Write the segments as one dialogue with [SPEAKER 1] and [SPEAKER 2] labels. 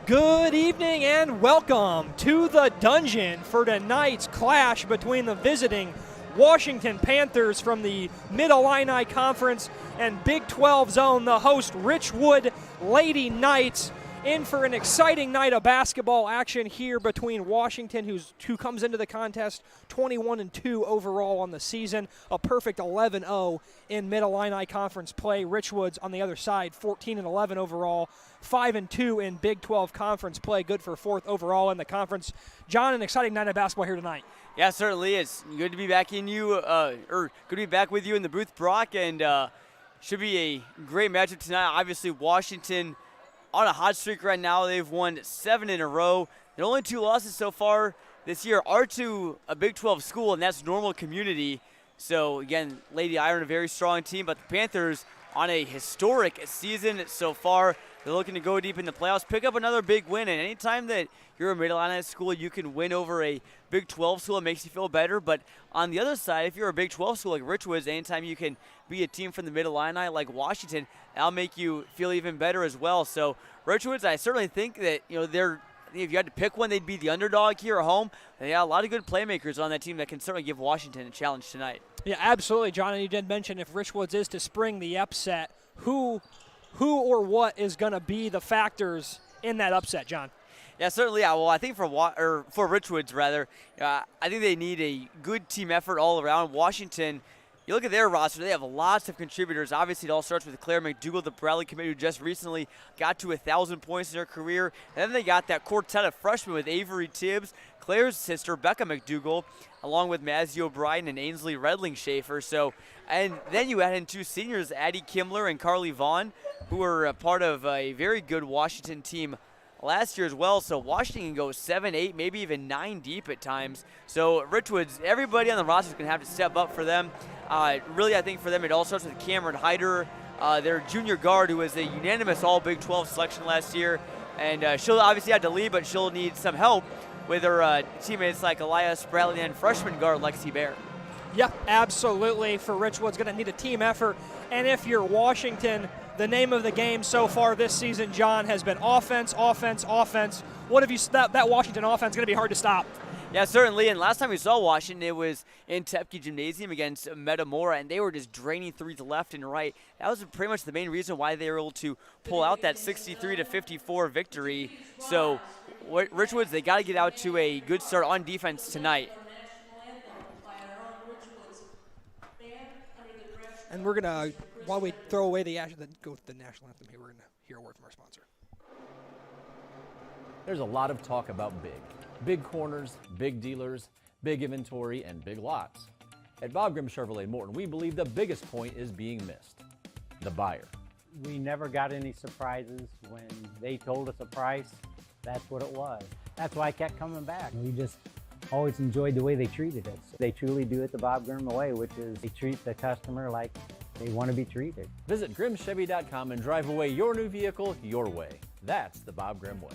[SPEAKER 1] Good evening and welcome to the dungeon for tonight's clash between the visiting Washington Panthers from the Mid-Illini Conference and Big 12 Zone, the host Richwood Lady Knights, in for an exciting night of basketball action here between Washington, who comes into the contest 21-2 overall on the season, a perfect 11-0 in Mid-Illini Conference play. Richwoods on the other side, 14-11 overall, 5-2 in Big 12 Conference play, good for fourth overall in the conference. John, an exciting night of basketball here tonight.
[SPEAKER 2] Yeah, certainly. It's good to be back good to be back with you in the booth, Brock, and should be a great matchup tonight. Obviously, Washington on a hot streak right now. They've won 7 in a row. Their only 2 losses so far this year are to a Big 12 school, and that's Normal Community. So, again, Lady Iron, a very strong team, but the Panthers on a historic season so far. They're looking to go deep in the playoffs, pick up another big win, and anytime that you're a Mid-Illini school, you can win over a Big 12 school, it makes you feel better. But on the other side, if you're a Big 12 school like Richwoods, anytime you can be a team from the Mid-Illini like Washington, that'll make you feel even better as well. So Richwoods, I certainly think that, if you had to pick one, they'd be the underdog here at home. They got a lot of good playmakers on that team that can certainly give Washington a challenge tonight.
[SPEAKER 1] Yeah, absolutely, John. And you did mention if Richwoods is to spring the upset, who or what is going to be the factors in that upset, John?
[SPEAKER 2] Yeah, certainly. Yeah. Well, I think for Richwoods, rather, I think they need a good team effort all around. Washington, you look at their roster, they have lots of contributors. Obviously, it all starts with Claire McDougall, the Bradley commit, who just recently got to 1,000 points in her career. And then they got that quartet of freshmen with Avery Tibbs, Claire's sister, Becca McDougall, along with Mazzy O'Brien and Ainsley Redling Schaefer. So, and then you add in 2 seniors, Addie Kimler and Carly Vaughn, who were a part of a very good Washington team last year as well. So Washington can go 7, 8, maybe even 9 deep at times. So Richwoods, everybody on the roster is going to have to step up for them. Really, I think for them it all starts with Cameron Hyder, their junior guard, who was a unanimous all Big 12 selection last year. And she'll obviously have to lead, but she'll need some help with her teammates like Elias Bradley and freshman guard Lexi Bear.
[SPEAKER 1] Yep, absolutely. For Richwoods, going to need a team effort. And if you're Washington, the name of the game so far this season, John, has been offense, offense, offense. What have you that Washington offense going to be hard to stop?
[SPEAKER 2] Yeah, certainly. And last time we saw Washington, it was in Tepke Gymnasium against Metamora, and they were just draining threes left and right. That was pretty much the main reason why they were able to pull out that 63-54 victory. So Richwoods, they got to get out to a good start on defense tonight.
[SPEAKER 1] And we're going to, while we throw away go with the national anthem here, we're going to hear a word from our sponsor.
[SPEAKER 3] There's a lot of talk about big corners, big dealers, big inventory, and big lots. At Bob Grimm Chevrolet Morton, we believe the biggest point is being missed: the buyer.
[SPEAKER 4] We never got any surprises. When they told us a price, that's what it was. That's why I kept coming back. We just always enjoyed the way they treated us. They truly do it the Bob Grimm way, which is they treat the customer like they want to be treated.
[SPEAKER 3] Visit GrimmChevy.com and drive away your new vehicle your way. That's the Bob Grimm way.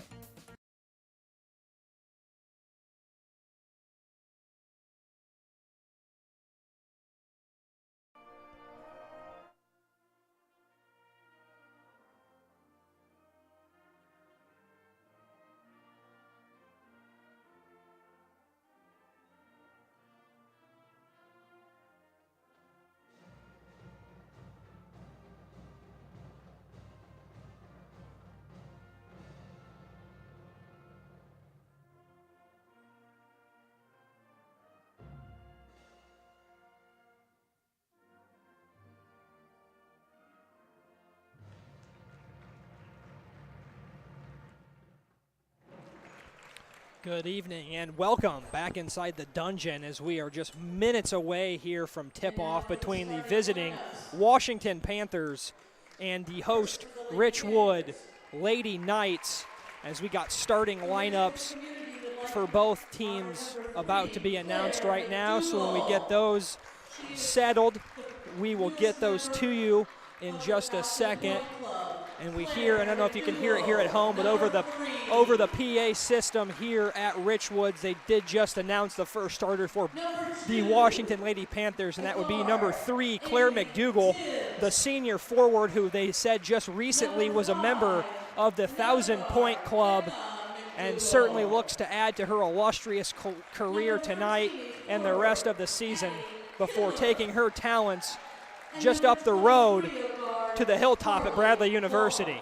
[SPEAKER 1] Good evening and welcome back inside the dungeon as we are just minutes away here from tip-off between the visiting Washington Panthers and the host Richwood Lady Knights, as we got starting lineups for both teams about to be announced right now. So when we get those settled, we will get those to you in just a second. And we hear, I don't know if you can hear it here at home, but over the PA system here at Richwoods, they did just announce the first starter for the Washington Lady Panthers, and that would be number 3, Claire McDougal, the senior forward who they said just recently was a member of the 1,000-point club and certainly looks to add to her illustrious career tonight and the rest of the season before taking her talents just up the road to the hilltop at Bradley University.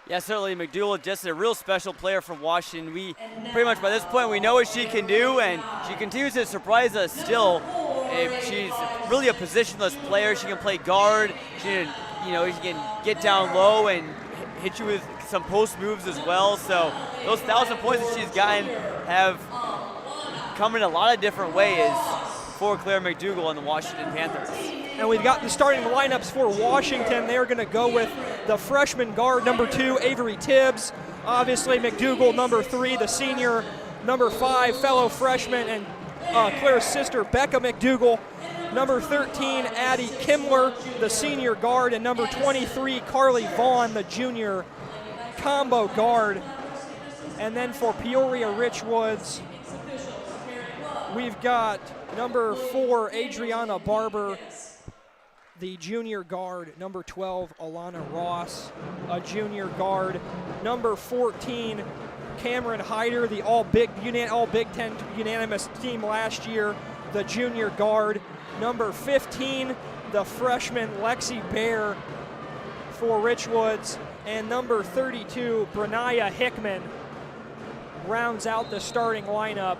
[SPEAKER 2] Yeah, certainly McDougal, just a real special player from Washington. We pretty much by this point we know what she can do, and she continues to surprise us still. She's really a positionless player. She can play guard. She can get down low and hit you with some post moves as well. So those 1,000 points that she's gotten have come in a lot of different ways for Claire McDougal and the Washington Panthers.
[SPEAKER 1] And we've got the starting lineups for Washington. They're going to go with the freshman guard, number 2, Avery Tibbs. Obviously, McDougal, number 3, the senior. Number 5, fellow freshman, and Claire's sister, Becca McDougal. Number 13, Addie Kimler, the senior guard. And number 23, Carly Vaughn, the junior combo guard. And then for Peoria Richwoods, we've got number 4, Adriana Barber, the junior guard. Number 12, Alana Ross, a junior guard. Number 14, Cameron Hyder, the all Big Ten unanimous team last year, the junior guard. Number 15, the freshman Lexi Bear for Richwoods. And number 32, Brenaya Hickman, rounds out the starting lineup.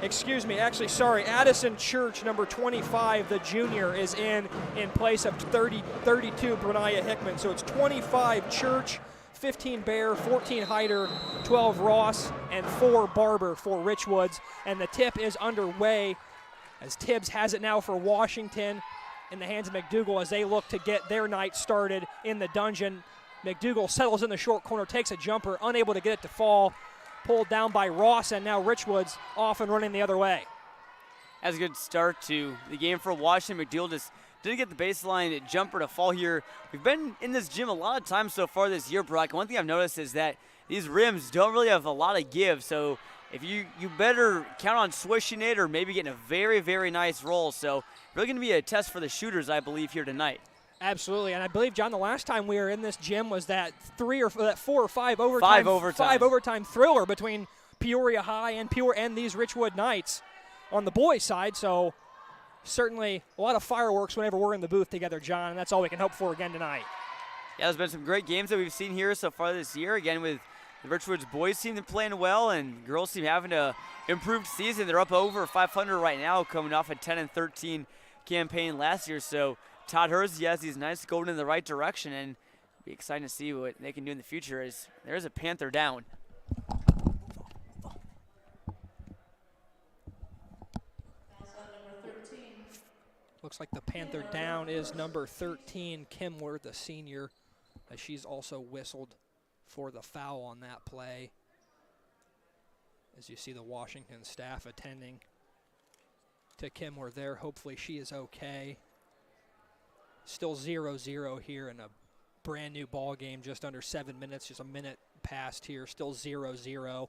[SPEAKER 1] Addison Church, number 25, the junior, is in place of 32, Brenaya Hickman. So it's 25 Church, 15 Bear, 14 Hyder, 12 Ross, and 4 Barber for Richwoods. And the tip is underway as Tibbs has it now for Washington in the hands of McDougal as they look to get their night started in the dungeon. McDougal settles in the short corner, takes a jumper, unable to get it to fall. Pulled down by Ross, and now Richwoods off and running the other way.
[SPEAKER 2] That's a good start to the game for Washington. McDougal just didn't get the baseline jumper to fall here. We've been in this gym a lot of times so far this year, Brock. One thing I've noticed is that these rims don't really have a lot of give, so if you better count on swishing it or maybe getting a very, very nice roll. So really going to be a test for the shooters, I believe, here tonight.
[SPEAKER 1] Absolutely, and I believe, John, the last time we were in this gym was that 4 or 5 overtime.
[SPEAKER 2] 5
[SPEAKER 1] overtime thriller between Peoria High and these Richwood Knights on the boys' side. So certainly a lot of fireworks whenever we're in the booth together, John, and that's all we can hope for again tonight.
[SPEAKER 2] Yeah, there's been some great games that we've seen here so far this year. Again, with the Richwoods boys team playing well and girls team having a improved season. They're up over 500 right now, coming off a 10-13 campaign last year. So Todd Hersey has these Knights going in the right direction, and be exciting to see what they can do in the future as there's a Panther down.
[SPEAKER 1] Looks like the Panther down is number 13, Kimler, the senior, as she's also whistled for the foul on that play. As you see the Washington staff attending to Kimler there. Hopefully she is okay. Still 0-0 here in a brand new ball game, just under 7 minutes, just a minute past here, still 0-0.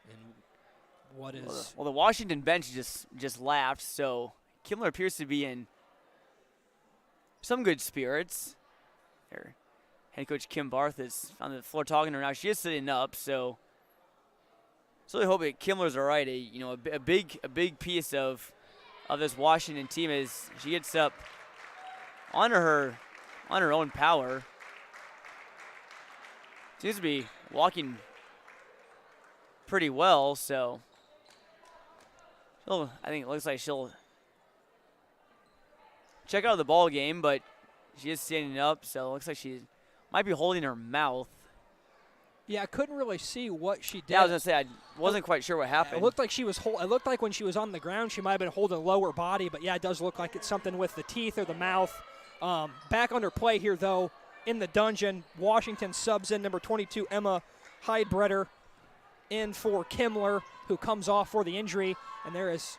[SPEAKER 1] And what is...
[SPEAKER 2] Well, the Washington bench just laughed, so Kimler appears to be in some good spirits. Their head coach Kim Barth is on the floor talking to her now. She is sitting up, so really hope that Kimler's all right. A big piece of this Washington team is she gets up on her own power. Seems to be walking pretty well, so I think it looks like she'll check out the ball game, but she is standing up, so it looks like she might be holding her mouth.
[SPEAKER 1] Yeah, I couldn't really see what she did.
[SPEAKER 2] Yeah, I was gonna say I wasn't quite sure what happened.
[SPEAKER 1] It looked like she was. It looked like when she was on the ground, she might have been holding a lower body. But yeah, it does look like it's something with the teeth or the mouth. Back under play here, though, in the dungeon. Washington subs in number 22, Emma Heidbreder, in for Kimler, who comes off for the injury. And there is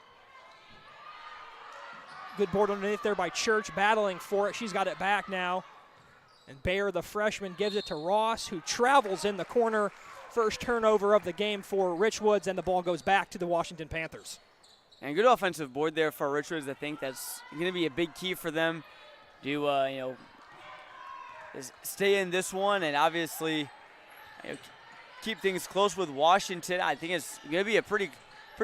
[SPEAKER 1] good board underneath there by Church, battling for it. She's got it back now. And Bayer, the freshman, gives it to Ross, who travels in the corner. First turnover of the game for Richwoods, and the ball goes back to the Washington Panthers.
[SPEAKER 2] And good offensive board there for Richwoods. I think that's going to be a big key for them to, stay in this one and obviously keep things close with Washington. I think it's going to be a pretty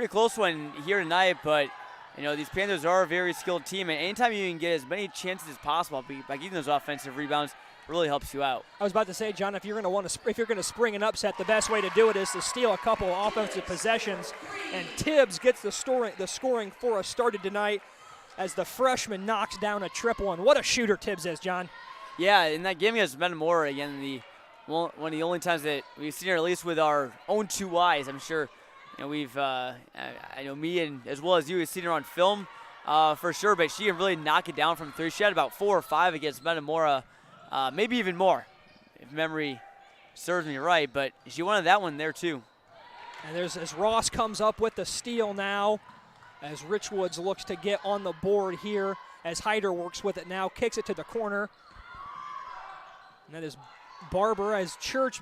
[SPEAKER 2] close one here tonight, but these Panthers are a very skilled team, and anytime you can get as many chances as possible by getting those offensive rebounds, really helps you out.
[SPEAKER 1] I was about to say, John, if you're going to spring an upset, the best way to do it is to steal a couple of offensive possessions. And Tibbs gets the scoring for us started tonight as the freshman knocks down a triple. And what a shooter Tibbs is, John.
[SPEAKER 2] Yeah, in that game against Metamora, again, one of the only times that we've seen her at least with our own two eyes. I'm sure we've, I know me and as well as you have seen her on film for sure, but she can really knock it down from three. She had about 4 or 5 against Metamora. Maybe even more, if memory serves me right, but she wanted that one there too.
[SPEAKER 1] And as Ross comes up with the steal now, as Richwoods looks to get on the board here, as Hyder works with it now, kicks it to the corner. And that is Barber as Church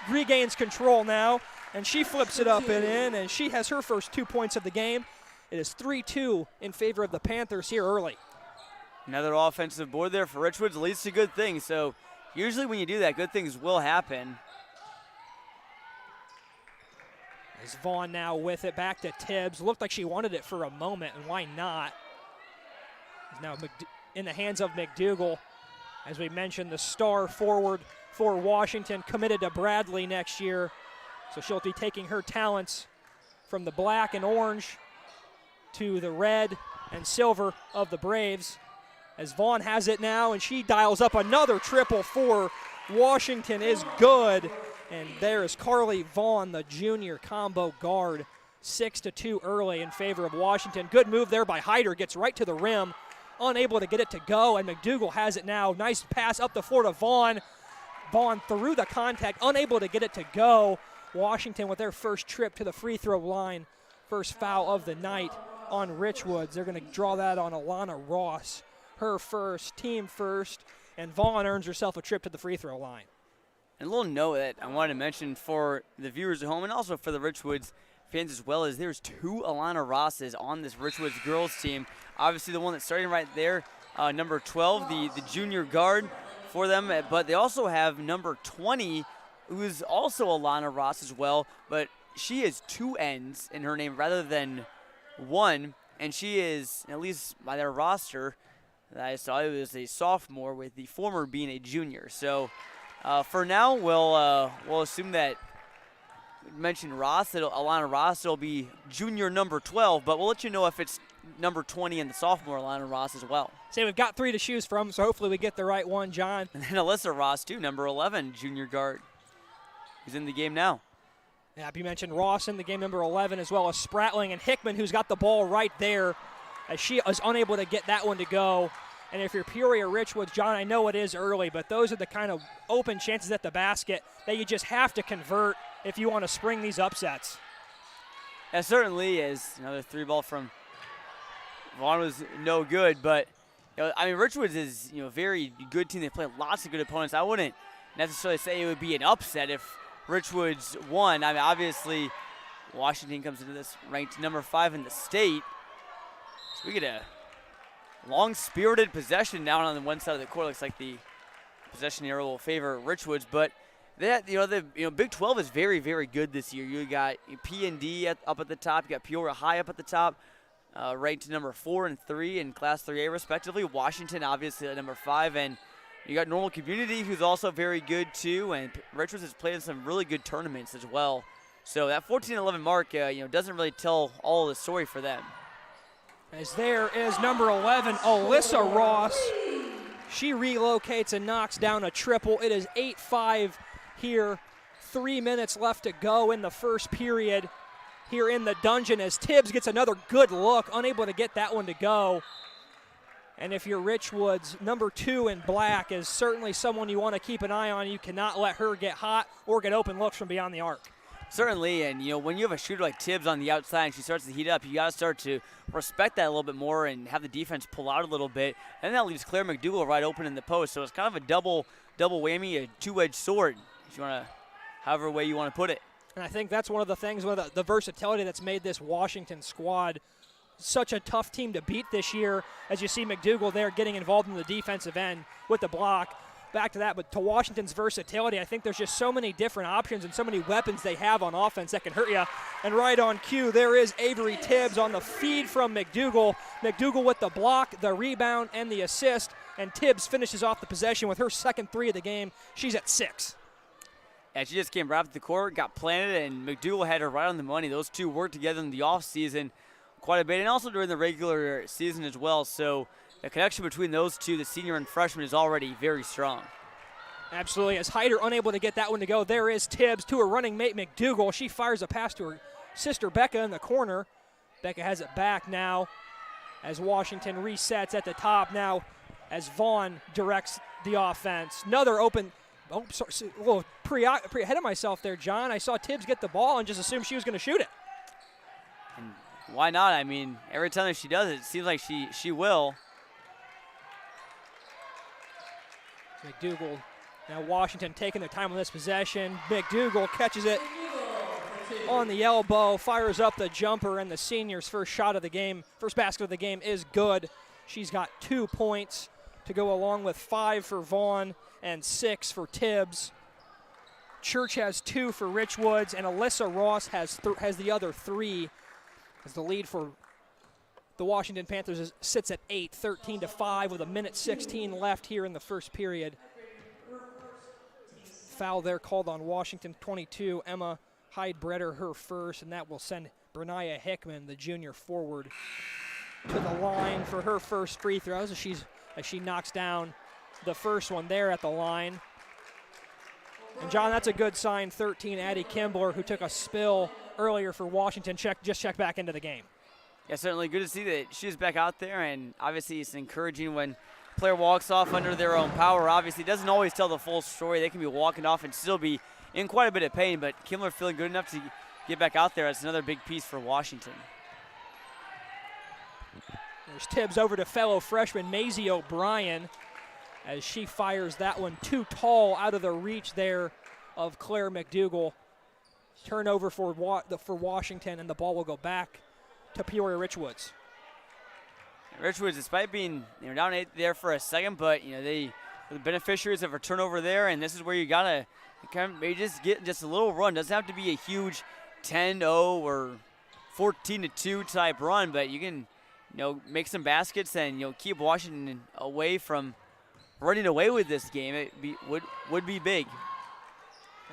[SPEAKER 1] regains control now, and she flips it up and in, and she has her first 2 points of the game. It is 3-2 in favor of the Panthers here early.
[SPEAKER 2] Another offensive board there for Richwoods leads to good things. So usually when you do that, good things will happen.
[SPEAKER 1] As Vaughn now with it, back to Tibbs. Looked like she wanted it for a moment, and why not? It's now in the hands of McDougal. As we mentioned, the star forward for Washington, committed to Bradley next year. So she'll be taking her talents from the black and orange to the red and silver of the Braves. As Vaughn has it now, and she dials up another triple for Washington is good. And there is Carly Vaughn, the junior combo guard, 6-2 early in favor of Washington. Good move there by Hyder, gets right to the rim, unable to get it to go, and McDougal has it now. Nice pass up the floor to Vaughn. Vaughn through the contact, unable to get it to go. Washington with their first trip to the free throw line. First foul of the night on Richwoods. They're going to draw that on Alana Ross. Her first, team first, and Vaughn earns herself a trip to the free throw line.
[SPEAKER 2] And a little note that I wanted to mention for the viewers at home and also for the Richwoods fans as well is there's 2 Alana Rosses on this Richwoods girls team. Obviously the one that's starting right there, number 12, the junior guard for them, but they also have number 20, who is also Alana Ross as well, but she has 2 N's in her name rather than 1, and she is, at least by their roster, that I saw it was a sophomore with the former being a junior. So for now, we'll assume that we mentioned Ross, Alana Ross will be junior number 12, but we'll let you know if it's number 20 and the sophomore Alana Ross as well.
[SPEAKER 1] Say we've got 3 to choose from, so hopefully we get the right one, John.
[SPEAKER 2] And then Alyssa Ross too, number 11, junior guard, who's in the game now.
[SPEAKER 1] Yeah, you mentioned Ross in the game, number 11, as well as Spratling and Hickman, who's got the ball right there, as she is unable to get that one to go. And if you're Peoria Richwoods, John, I know it is early, but those are the kind of open chances at the basket that you just have to convert if you want to spring these upsets.
[SPEAKER 2] That certainly is. Another 3-ball from Vaughn was no good, but Richwoods is a very good team. They play lots of good opponents. I wouldn't necessarily say it would be an upset if Richwoods won. I mean, obviously, Washington comes into this ranked number 5 in the state. So we get a long-spirited possession down on the one side of the court. Looks like the possession here will favor Richwoods, but the Big 12 is very, very good this year. You got P&D up at the top. You got Peoria High up at the top, ranked number 4 and 3 in Class 3A respectively. Washington obviously at number 5, and you got Normal Community, who's also very good too, and Richwoods has played in some really good tournaments as well. So that 14-11 mark, doesn't really tell all the story for them.
[SPEAKER 1] As there is number 11, Alyssa Ross. She relocates and knocks down a triple. It is 8-5 here. 3 minutes left to go in the first period here in the dungeon as Tibbs gets another good look, unable to get that one to go. And if you're Richwoods, number 2 in black is certainly someone you want to keep an eye on. You cannot let her get hot or get open looks from beyond the arc.
[SPEAKER 2] Certainly, and when you have a shooter like Tibbs on the outside and she starts to heat up, you got to start to respect that a little bit more and have the defense pull out a little bit. And that leaves Claire McDougal right open in the post. So it's kind of a double whammy, a two-edged sword, if you want to, however way you want to put it.
[SPEAKER 1] And I think that's one of the things, one of the versatility that's made this Washington squad such a tough team to beat this year, as you see McDougal there getting involved in the defensive end with the block. Back to that, but to Washington's versatility, I think there's just so many different options and so many weapons they have on offense that can hurt you. And right on cue, there is Avery Tibbs on the feed from McDougal. McDougal with the block, the rebound, and the assist. And Tibbs finishes off the possession with her second three of the game. She's at 6.
[SPEAKER 2] And she just came right up the court, got planted, and McDougal had her right on the money. Those two worked together in the offseason quite a bit, and also during the regular season as well. So the connection between those two, the senior and freshman, is already very strong.
[SPEAKER 1] Absolutely. As Hyder unable to get that one to go, there is Tibbs to her running mate McDougal. She fires a pass to her sister Becca in the corner. Becca has it back now as Washington resets at the top now as Vaughn directs the offense. Another open, sorry, a little pre ahead of myself there, John. I saw Tibbs get the ball and just assumed she was going to shoot it.
[SPEAKER 2] And why not? I mean, every time that she does it, it seems like she will.
[SPEAKER 1] McDougal, now Washington taking their time on this possession. McDougal catches it on the elbow, fires up the jumper, and the senior's first shot of the game, first basket of the game is good. She's got 2 points to go along with 5 for Vaughn and 6 for Tibbs. Church has 2 for Richwoods, and Alyssa Ross has the other 3. As the lead for the Washington Panthers sits at 8, 13-5 with a minute 16 left here in the first period. Foul there called on Washington, 22. Emma Hyde-Breder, her first, and that will send Brenia Hickman, the junior forward, to the line for her first free throws as she knocks down the first one there at the line. And John, that's a good sign. 13, Addie Kimbler, who took a spill earlier for Washington, just checked back into the game.
[SPEAKER 2] Yeah, certainly good to see that she's back out there, and obviously it's encouraging when a player walks off under their own power. Obviously, it doesn't always tell the full story. They can be walking off and still be in quite a bit of pain, but Kimbler feeling good enough to get back out there. That's another big piece for Washington.
[SPEAKER 1] There's Tibbs over to fellow freshman Maisie O'Brien as she fires that one too tall out of the reach there of Claire McDougal. Turnover for Washington, and the ball will go back to Peoria Richwoods.
[SPEAKER 2] Richwoods, despite being down 8 there for a second, but they are the beneficiaries of a turnover there, and this is where you gotta kind of maybe just get just a little run. Doesn't have to be a huge 10-0 or 14-2 type run, but you can make some baskets and keep Washington away from running away with this game. It would be big.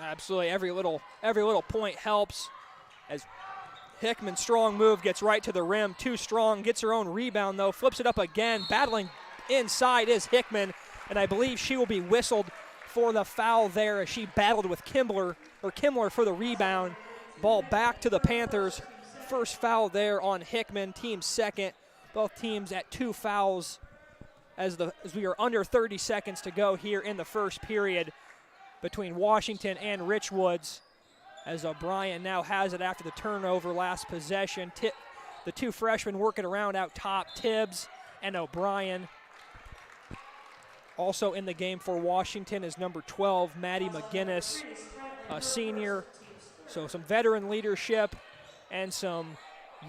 [SPEAKER 1] Absolutely, every little point helps. As Hickman, strong move, gets right to the rim. Too strong, gets her own rebound though, flips it up again. Battling inside is Hickman, and I believe she will be whistled for the foul there as she battled with Kimbler for the rebound. Ball back to the Panthers. First foul there on Hickman, team second. Both teams at 2 fouls as we are under 30 seconds to go here in the first period between Washington and Richwoods, as O'Brien now has it after the turnover last possession. The 2 freshmen working around out top, Tibbs and O'Brien. Also in the game for Washington is number 12, Maddie McGinnis, a senior. So some veteran leadership and some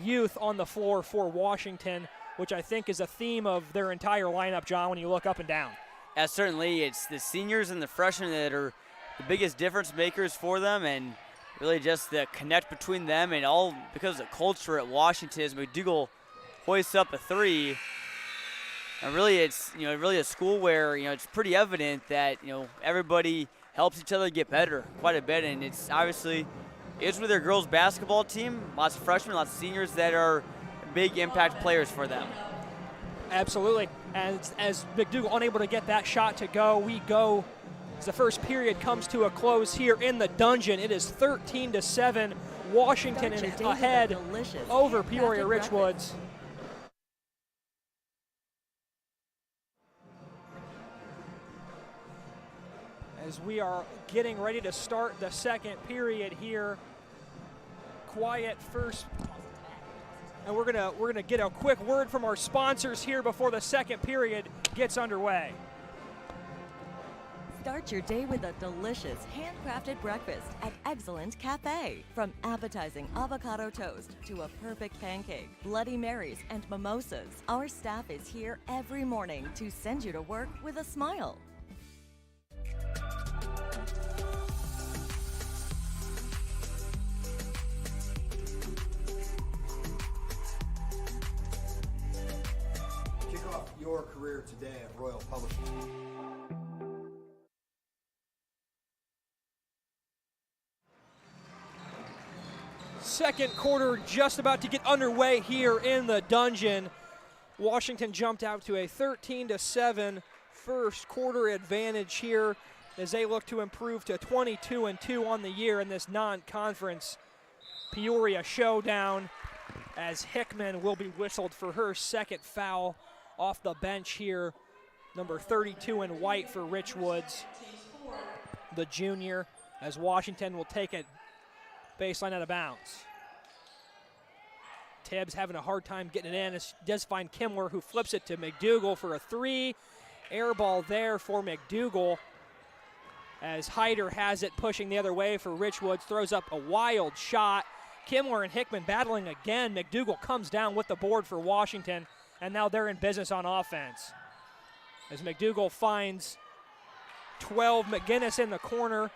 [SPEAKER 1] youth on the floor for Washington, which I think is a theme of their entire lineup, John, when you look up and down.
[SPEAKER 2] Yeah, certainly. It's the seniors and the freshmen that are the biggest difference makers for them, and really just the connect between them, and all because of the culture at Washington as McDougal hoists up a 3. And really it's really a school where it's pretty evident that everybody helps each other get better quite a bit, and it's obviously it's with their girls basketball team, lots of freshmen, lots of seniors that are big impact players for them.
[SPEAKER 1] Absolutely. As McDougal unable to get that shot to go, we go as the first period comes to a close here in the Dungeon. It is 13-7. Washington ahead over Peoria Richwoods. As we are getting ready to start the second period here quiet first. And we're gonna get a quick word from our sponsors here before the second period gets underway.
[SPEAKER 5] Start your day with a delicious handcrafted breakfast at Excellent Cafe. From appetizing avocado toast to a perfect pancake, Bloody Marys, and mimosas, our staff is here every morning to send you to work with a smile.
[SPEAKER 6] Kick off your career today at Royal Publishing.
[SPEAKER 1] Second quarter just about to get underway here in the Dungeon. Washington jumped out to a 13-7 first quarter advantage here as they look to improve to 22-2 on the year in this non-conference Peoria showdown, as Hickman will be whistled for her second foul off the bench here. Number 32 in white for Richwoods, the junior, as Washington will take it baseline out of bounds. Tibbs having a hard time getting it in. It does find Kimler, who flips it to McDougal for a three. Air ball there for McDougal, as Hyder has it pushing the other way for Richwoods. Throws up a wild shot. Kimler and Hickman battling again. McDougal comes down with the board for Washington, and now they're in business on offense. As McDougal finds 12, McGinnis in the corner.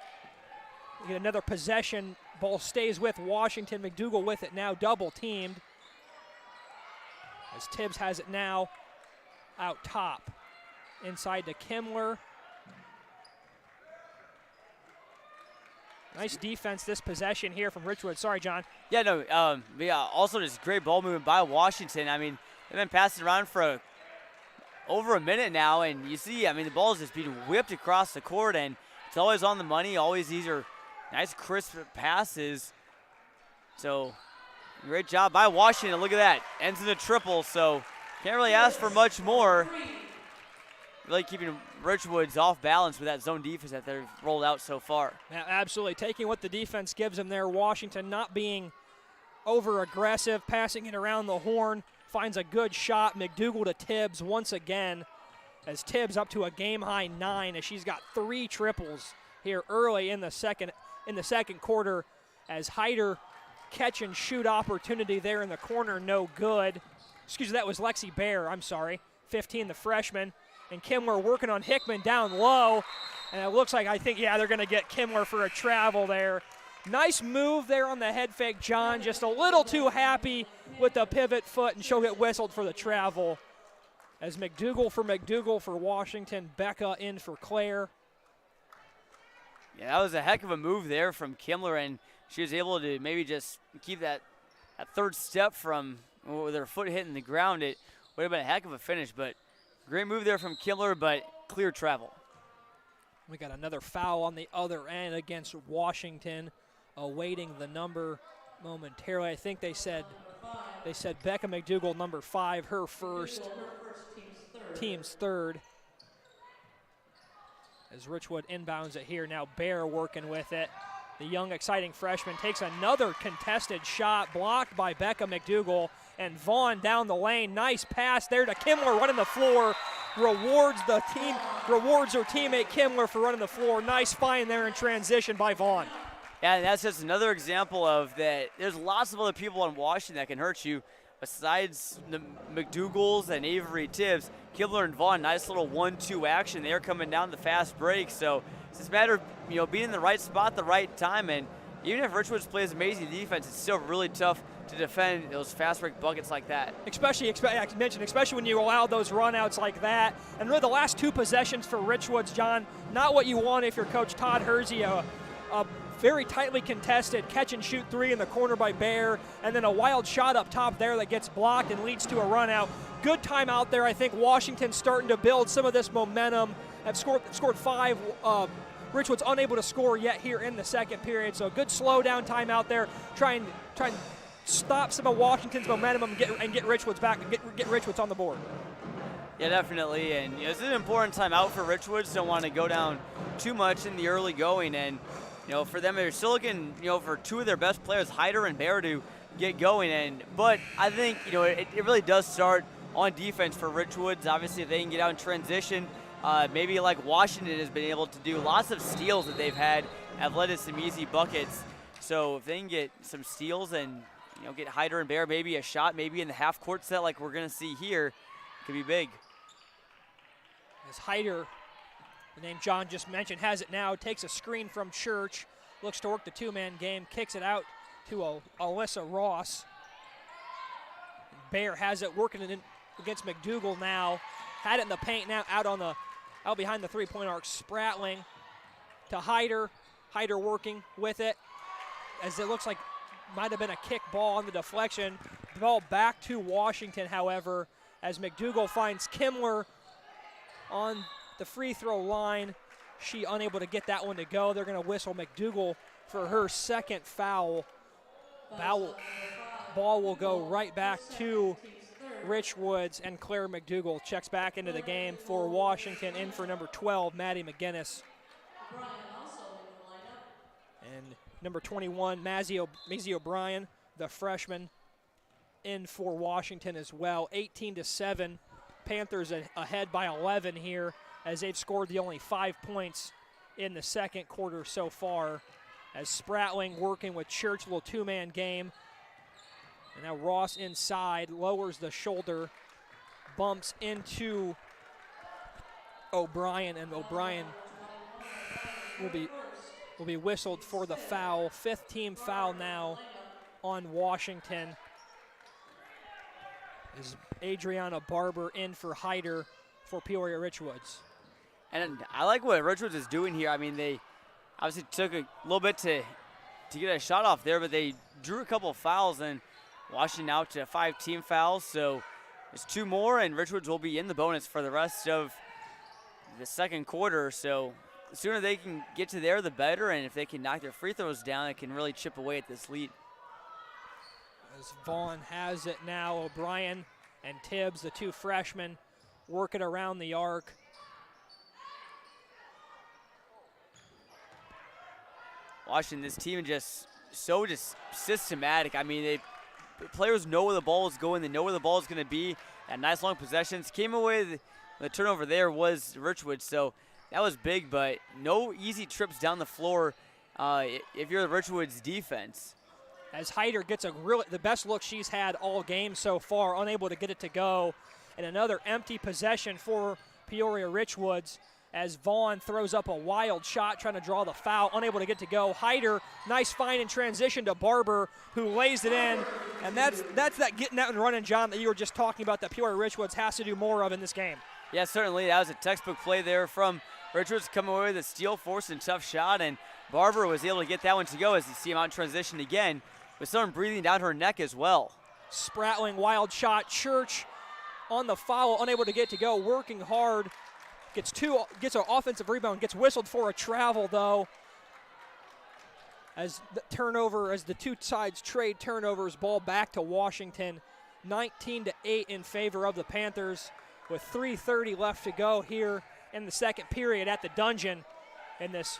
[SPEAKER 1] We get another possession. Ball stays with Washington. McDougal with it now, double teamed. As Tibbs has it now out top. Inside to Kimler. Nice defense this possession here from Richwood. Sorry, John.
[SPEAKER 2] Yeah, no, also just great ball movement by Washington. I mean, they've been passing around for over a minute now, and you see, I mean, the ball is just being whipped across the court, and it's always on the money. Always these are nice, crisp passes. So, great job by Washington. Look at that. Ends in a triple, so can't really ask for much more. Really keeping Richwoods off balance with that zone defense that they've rolled out so far.
[SPEAKER 1] Yeah, absolutely. Taking what the defense gives them there. Washington not being over-aggressive, passing it around the horn. Finds a good shot. McDougal to Tibbs once again, as Tibbs up to a game-high 9, as she's got 3 triples here early in the second quarter, as Hyder catch and shoot opportunity there in the corner, no good. Excuse me, that was Lexi Bear, I'm sorry. 15, the freshman. And Kimler working on Hickman down low. And it looks like, they're going to get Kimler for a travel there. Nice move there on the head fake, John. Just a little too happy with the pivot foot, and she'll get whistled for the travel. As McDougal for Washington, Becca in for Claire.
[SPEAKER 2] Yeah, that was a heck of a move there from Kimler, and she was able to maybe just keep that third step from with her foot hitting the ground. It would have been a heck of a finish, but great move there from Kimler, but clear travel.
[SPEAKER 1] We got another foul on the other end against Washington, awaiting the number momentarily. I think they said Becca McDougal, number 5, her first, team's third. As Richwood inbounds it here, now Bear working with it. The young, exciting freshman takes another contested shot, blocked by Becca McDougal, and Vaughn down the lane. Nice pass there to Kimler, running the floor. Rewards her teammate Kimler for running the floor. Nice find there in transition by Vaughn.
[SPEAKER 2] Yeah, and that's just another example of that. There's lots of other people on Washington that can hurt you. Besides the McDougals and Avery Tibbs, Kimler and Vaughn, nice little 1-2 action. They're coming down the fast break. So it's just a matter of being in the right spot at the right time. And even if Richwoods plays amazing defense, it's still really tough to defend those fast break buckets like that.
[SPEAKER 1] Especially when you allow those runouts like that. And really the last 2 possessions for Richwoods, John, not what you want if you're Coach Todd Hersey. A very tightly contested catch and shoot 3 in the corner by Bear, and then a wild shot up top there that gets blocked and leads to a run out. Good time out there. I think Washington's starting to build some of this momentum. Have scored 5. Richwood's unable to score yet here in the second period, so a good slow down time out there. Try and stop some of Washington's momentum and get Richwoods back and get Richwoods on the board.
[SPEAKER 2] Yeah, definitely, and it's an important time out for Richwoods. Don't want to go down too much in the early going, and for them, they're still looking, for two of their best players, Hyder and Bear, to get going. But I think, it really does start on defense for Richwoods. Obviously, if they can get out in transition, maybe like Washington has been able to do, lots of steals that they've had have led to some easy buckets. So if they can get some steals and, get Hyder and Bear maybe a shot, maybe in the half-court set like we're going to see here, it could be big.
[SPEAKER 1] As Hyder, the name John just mentioned, has it now, takes a screen from Church, looks to work the two-man game, kicks it out to Alyssa Ross. Bear has it working it against McDougal now. Had it in the paint now, out behind the three-point arc. Spratling to Hyder. Hyder working with it, as it looks like might have been a kick ball on the deflection. Ball back to Washington, however, as McDougal finds Kimler on the free throw line. She unable to get that one to go. They're going to whistle McDougal for her second foul. Ball will go right back to Richwoods, and Claire McDougal checks back into the game for Washington, in for number 12, Maddie McGinnis. And number 21, Maisie O'Brien, the freshman, in for Washington as well. 18-7, Panthers ahead by 11 here, as they've scored the only 5 points in the second quarter so far. As Spratling working with Church, little two-man game. And now Ross inside, lowers the shoulder, bumps into O'Brien, and O'Brien will be whistled for the foul. Fifth team foul now on Washington. Is Adriana Barber in for Hyder for Peoria Richwoods.
[SPEAKER 2] And I like what Richwoods is doing here. I mean, they obviously took a little bit to get a shot off there, but they drew a couple of fouls, and Washington out to 5 team fouls. So there's 2 more, and Richwoods will be in the bonus for the rest of the second quarter. So the sooner they can get to there, the better. And if they can knock their free throws down, it can really chip away at this lead.
[SPEAKER 1] As Vaughn has it now, O'Brien and Tibbs, the 2 freshmen, working around the arc.
[SPEAKER 2] Washington, this team just systematic. I mean, the players know where the ball is going. They know where the ball is going to be. And nice long possessions. Came away, the turnover there was Richwoods, so that was big, but no easy trips down the floor if you're the Richwoods defense.
[SPEAKER 1] As Hyder gets the best look she's had all game so far, unable to get it to go. And another empty possession for Peoria Richwoods, as Vaughn throws up a wild shot trying to draw the foul, unable to get to go. Hyder, nice find in transition to Barber, who lays it in. And that's that getting out and running, John, that you were just talking about, that Peoria Richwoods has to do more of in this game.
[SPEAKER 2] Yeah, certainly. That was a textbook play there from Richwoods, coming away with a steal, forced and tough shot, and Barber was able to get that one to go, as you see him out in transition again, with someone breathing down her neck as well.
[SPEAKER 1] Spratling, wild shot. Church on the foul, unable to get to go, working hard. Gets an offensive rebound, gets whistled for a travel though. As the 2 sides trade turnovers, ball back to Washington. 19-8 in favor of the Panthers, with 3:30 left to go here in the second period at the Dungeon in this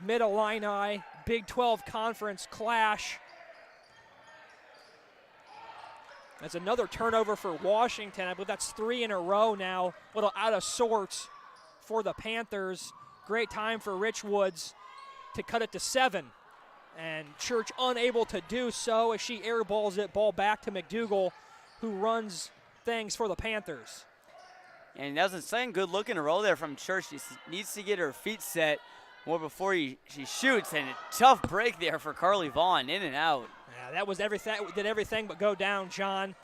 [SPEAKER 1] Mid-Illini Big 12 Conference clash. That's another turnover for Washington. I believe that's 3 in a row now. A little out of sorts for the Panthers. Great time for Richwoods to cut it to 7. And Church unable to do so, as she airballs it, ball back to McDougal, who runs things for the Panthers.
[SPEAKER 2] And that was a second good look in a row there from Church. She needs to get her feet set more before she shoots, and a tough break there for Carly Vaughn, in and out.
[SPEAKER 1] Yeah, that was everything. Did everything but go down, John.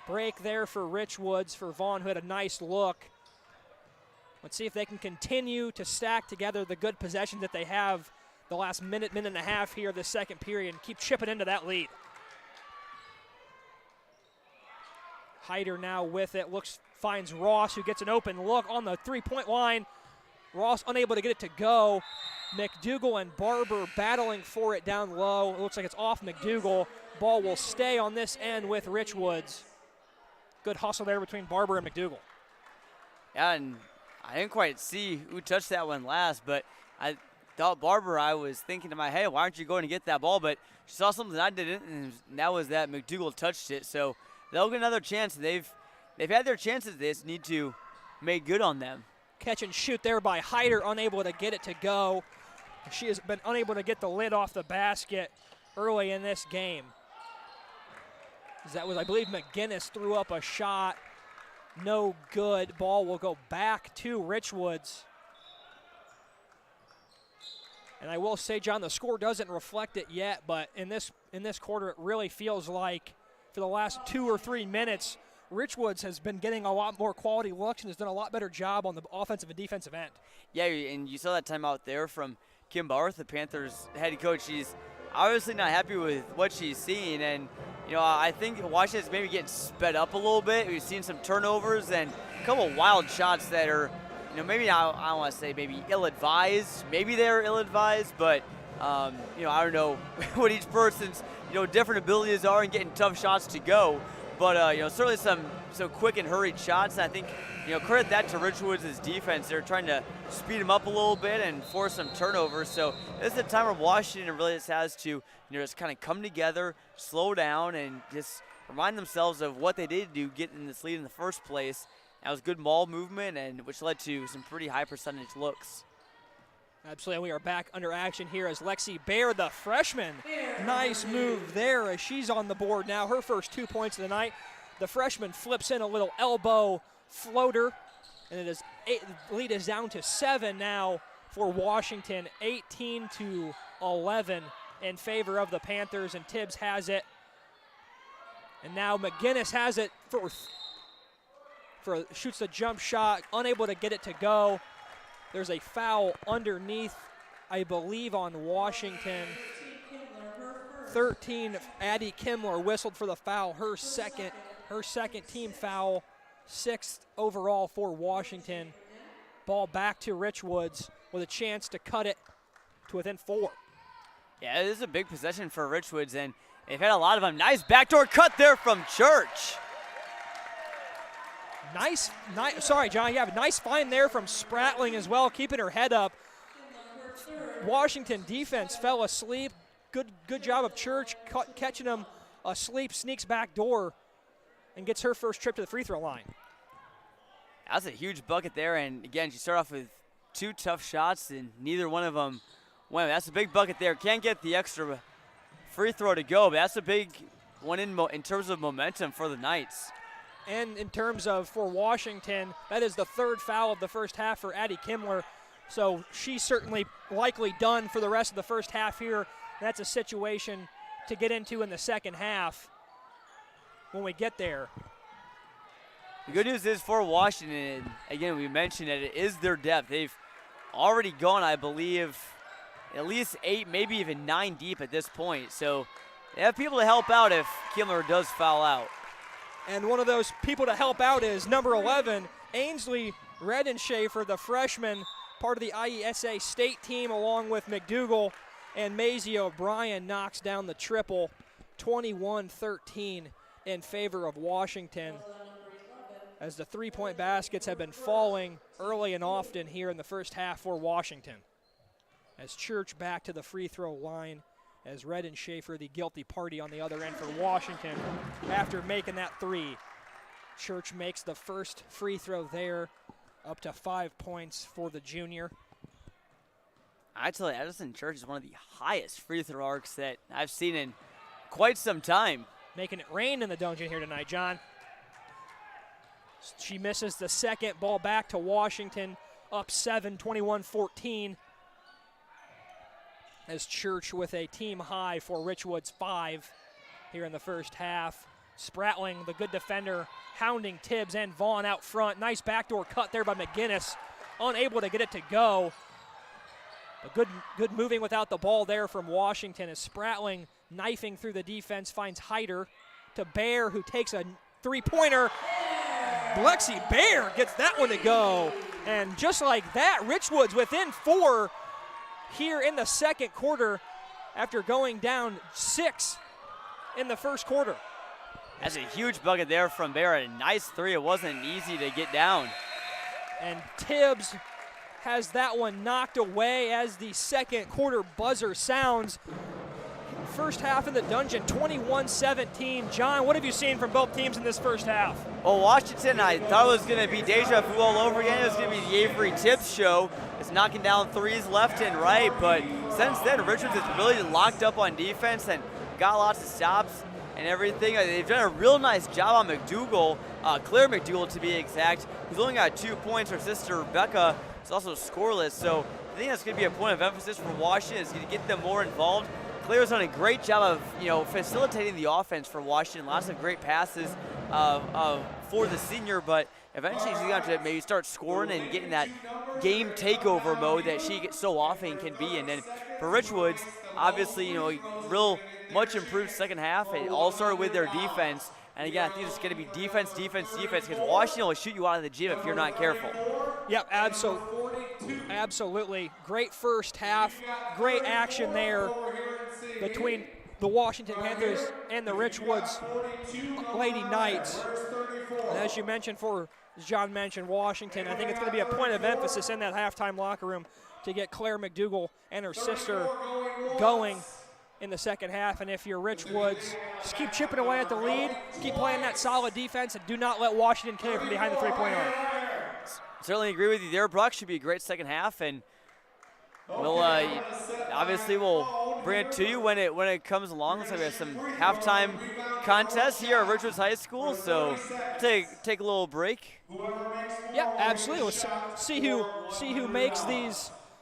[SPEAKER 1] Break there for Richwoods, for Vaughn, who had a nice look. Let's see if they can continue to stack together the good possessions that they have the last minute and a half here of the second period, and keep chipping into that lead. Hyder now with it, finds Ross, who gets an open look on the three-point line. Ross unable to get it to go. McDougal and Barber battling for it down low. It looks like it's off McDougal. Ball will stay on this end with Richwoods. Good hustle there between Barber and McDougal.
[SPEAKER 2] Yeah, and I didn't quite see who touched that one last, but thought Barber, I was thinking to my head, why aren't you going to get that ball? But she saw something I didn't, and that was that McDougal touched it. So they'll get another chance. They've had their chances. They just need to make good on them.
[SPEAKER 1] Catch and shoot there by Hyder, unable to get it to go. She has been unable to get the lid off the basket early in this game. That was, I believe, McGinnis threw up a shot. No good. Ball will go back to Richwoods. And I will say, John, the score doesn't reflect it yet, but in this quarter, it really feels like for the last 2 or 3 minutes, Richwoods has been getting a lot more quality looks and has done a lot better job on the offensive and defensive end.
[SPEAKER 2] Yeah, and you saw that timeout there from Kim Barth, the Panthers head coach. She's obviously not happy with what she's seeing, and I think Washington's maybe getting sped up a little bit. We've seen some turnovers and a couple of wild shots that are, maybe I don't want to say maybe ill-advised. Maybe they're ill-advised, but I don't know what each person's different abilities are in getting tough shots to go. But certainly some quick and hurried shots. And I think credit that to Richwoods' defense. They're trying to speed them up a little bit and force some turnovers. So this is a time where Washington really just has to just kind of come together, slow down, and just remind themselves of what they did to get in this lead in the first place. That was good ball movement, and which led to some pretty high percentage looks.
[SPEAKER 1] Absolutely, we are back under action here as Lexi Baer, the freshman. Nice move there as she's on the board now. Her first 2 points of the night. The freshman flips in a little elbow floater, and the lead is down to 7 now for Washington, 18-11 in favor of the Panthers, and Tibbs has it. And now McGinnis has it shoots the jump shot, unable to get it to go. There's a foul underneath, I believe, on Washington. 13, Addie Kimler whistled for the foul, her second team foul, 6th overall for Washington. Ball back to Richwoods with a chance to cut it to within 4.
[SPEAKER 2] Yeah, this is a big possession for Richwoods, and they've had a lot of them. Nice backdoor cut there from Church.
[SPEAKER 1] Nice, sorry, John. Yeah, nice find there from Spratling as well, keeping her head up. Washington defense fell asleep. Good job of Church catching them asleep. Sneaks back door and gets her first trip to the free throw line.
[SPEAKER 2] That's a huge bucket there, and again, she started off with 2 tough shots, and neither one of them went. That's a big bucket there. Can't get the extra free throw to go, but that's a big one in terms of momentum for the Knights.
[SPEAKER 1] And in terms of for Washington, that is the 3rd foul of the first half for Addie Kimler. So she's certainly likely done for the rest of the first half here. That's a situation to get into in the second half when we get there.
[SPEAKER 2] The good news is for Washington, again, we mentioned that it is their depth. They've already gone, I believe, at least 8, maybe even 9 deep at this point. So they have people to help out if Kimler does foul out.
[SPEAKER 1] And one of those people to help out is number 11, Ainsley Redenschafer, the freshman, part of the IESA state team, along with McDougal and Maisie O'Brien knocks down the triple, 21-13 in favor of Washington, as the three-point baskets have been falling early and often here in the first half for Washington. As Church back to the free throw line, as Redenschafer, the guilty party on the other end for Washington, after making that 3. Church makes the first free throw there, up to 5 points for the junior.
[SPEAKER 2] I tell you, Addison Church is one of the highest free throw arcs that I've seen in quite some time.
[SPEAKER 1] Making it rain in the dungeon here tonight, John. She misses the second. Ball back to Washington, up 7, 21-14. As Church with a team high for Richwoods 5 here in the first half. Spratling, the good defender, hounding Tibbs and Vaughn out front. Nice backdoor cut there by McGinnis. Unable to get it to go. But good moving without the ball there from Washington as Spratling, knifing through the defense, finds Hyder to Baer, who takes a three-pointer. Lexi Baer gets that one to go. And just like that, Richwoods within 4 here in the second quarter after going down 6 in the first quarter.
[SPEAKER 2] That's a huge bucket there from Baer. A nice 3. It wasn't easy to get down.
[SPEAKER 1] And Tibbs has that one knocked away as the second quarter buzzer sounds. First half in the Dungeon, 21-17. John, what have you seen from both teams in this first half?
[SPEAKER 2] Well, Washington, I thought it was going to be deja vu all over again. It was going to be the Avery Tips show. It's knocking down threes left and right, but since then, Richwoods has really locked up on defense and got lots of stops and everything. They've done a real nice job on McDougal, Claire McDougal to be exact, who's only got 2 points. Her sister Rebecca is also scoreless, so I think that's going to be a point of emphasis for Washington, is going to get them more involved. Claire's done a great job of, facilitating the offense for Washington. Lots of great passes for the senior, but eventually she's going to have to maybe start scoring and getting that game takeover mode that she so often can be in. And for Richwoods, obviously, real much improved second half. It all started with their defense. And again, I think it's going to be defense, because Washington will shoot you out of the gym if you're not careful.
[SPEAKER 1] Yep, absolutely. Great first half, great action there between the Washington Panthers and the Richwoods Lady Knights. And as you mentioned, as John mentioned, Washington, I think it's going to be a point of emphasis in that halftime locker room to get Claire McDougal and her sister going in the second half. And if you're Richwoods, just keep chipping away at the lead, keep playing that solid defense, and do not let Washington carry from behind the three-point arc.
[SPEAKER 2] Certainly agree with you there, Brock. Should be a great second half, and we'll bring it to you when it comes along. So we have some halftime contests here at Richwoods High School. So take a little break.
[SPEAKER 1] Yeah, absolutely. We'll see who makes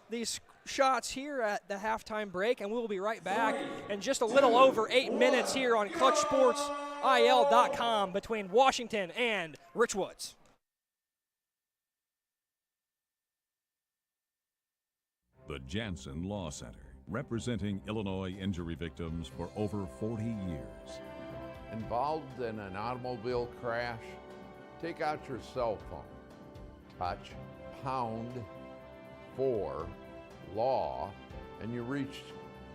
[SPEAKER 1] these shots here at the halftime break, and we'll be right back in just a little over 8 minutes here on ClutchSportsIL.com between Washington and Richwoods.
[SPEAKER 7] The Jansen Law Center, representing Illinois injury victims for over 40 years.
[SPEAKER 8] Involved in an automobile crash? Take out your cell phone, touch #4LAW, and you reach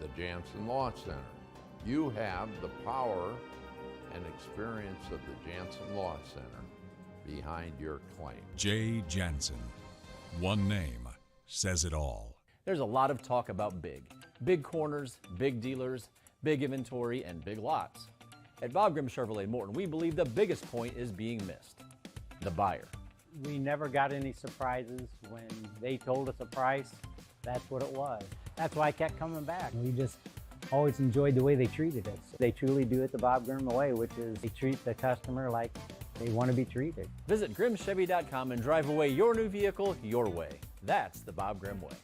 [SPEAKER 8] the Jansen Law Center. You have the power and experience of the Jansen Law Center behind your claim.
[SPEAKER 7] Jay Jansen. One name says it all.
[SPEAKER 3] There's a lot of talk about big corners, big dealers, big inventory, and big lots. At Bob Grimm Chevrolet Morton, we believe the biggest point is being missed: the buyer.
[SPEAKER 4] We never got any surprises. When they told us a price, that's what it was. That's why I kept coming back. We just always enjoyed the way they treated us. They truly do it the Bob Grimm way, which is they treat the customer like they want to be treated.
[SPEAKER 3] Visit GrimmChevy.com and drive away your new vehicle your way. That's the Bob Grimm way.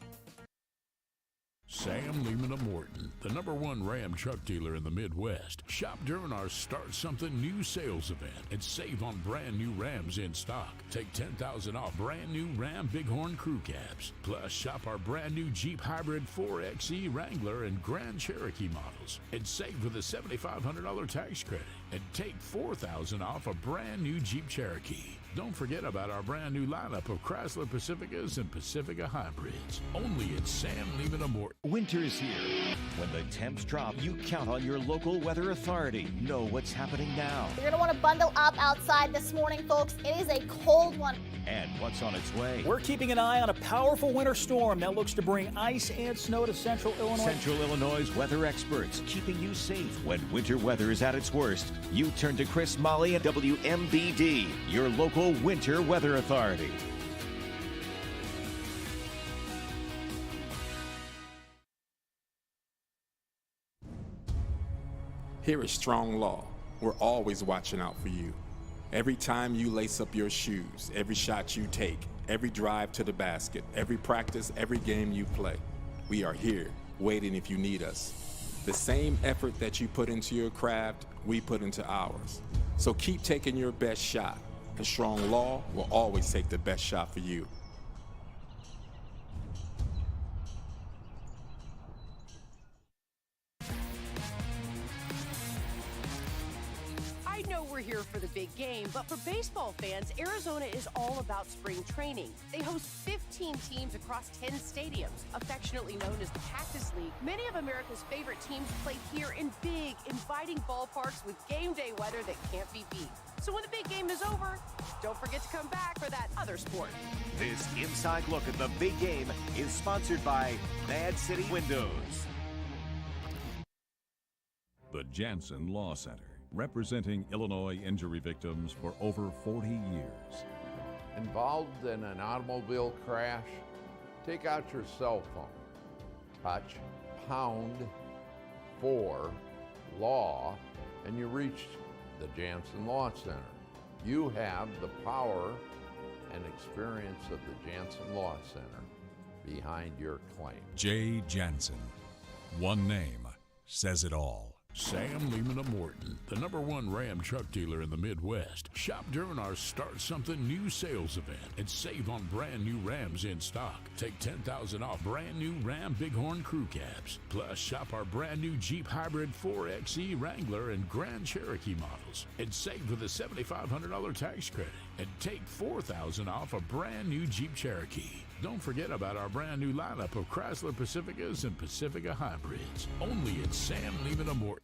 [SPEAKER 9] Sam Lehman of Morton, the #1 Ram truck dealer in the Midwest. Shop during our Start Something New sales event and save on brand new Rams in stock. Take $10,000 off brand new Ram Bighorn crew cabs. Plus, shop our brand new Jeep Hybrid 4xe Wrangler and Grand Cherokee models and save with a $7,500 tax credit. And take $4,000 off a brand new Jeep Cherokee. Don't forget about our brand new lineup of Chrysler Pacificas and Pacifica Hybrids. Only at Sam Lehman of Morton.
[SPEAKER 10] Winter's here. When the temps drop, you count on your local weather authority. Know what's happening now.
[SPEAKER 11] You're going to want to bundle up outside this morning, folks. It is a cold one.
[SPEAKER 10] And what's on its way.
[SPEAKER 12] We're keeping an eye on a powerful winter storm that looks to bring ice and snow to central Illinois.
[SPEAKER 10] Central Illinois' weather experts keeping you safe. When winter weather is at its worst, you turn to Chris Molly and WMBD, your local winter weather authority.
[SPEAKER 13] Here is Strong Law. We're always watching out for you. Every time you lace up your shoes, every shot you take, every drive to the basket, every practice, every game you play, we are here, waiting if you need us. The same effort that you put into your craft, we put into ours. So keep taking your best shot, and Strong Law will always take the best shot for you.
[SPEAKER 14] I know know we're here for the big game, but for baseball fans, Arizona is all about spring training. They host 15 teams across 10 stadiums, affectionately known as the Cactus League. Many of America's favorite teams play here in big, inviting ballparks with game day weather that can't be beat. So when the big game is over, don't forget to come back for that other sport.
[SPEAKER 10] This inside look at the big game is sponsored by Mad City Windows.
[SPEAKER 7] The Jansen Law Center, representing Illinois injury victims for over 40 years.
[SPEAKER 8] Involved in an automobile crash? Take out your cell phone. Touch #4-LAW and you reach the Jansen Law Center. You have the power and experience of the Jansen Law Center behind your claim.
[SPEAKER 7] Jay Jansen. One name says it all.
[SPEAKER 9] Sam Lehman of Morton, the #1 Ram truck dealer in the Midwest. Shop during our Start Something New sales event and save on brand new Rams in stock. Take $10,000 off brand new Ram Bighorn crew cabs. Plus, shop our brand new Jeep Hybrid 4xe Wrangler and Grand Cherokee models and save with a $7,500 tax credit. And take $4,000 off a brand new Jeep Cherokee. Don't forget about our brand new lineup of Chrysler Pacificas and Pacifica Hybrids. Only at Sam Lehman of Morton.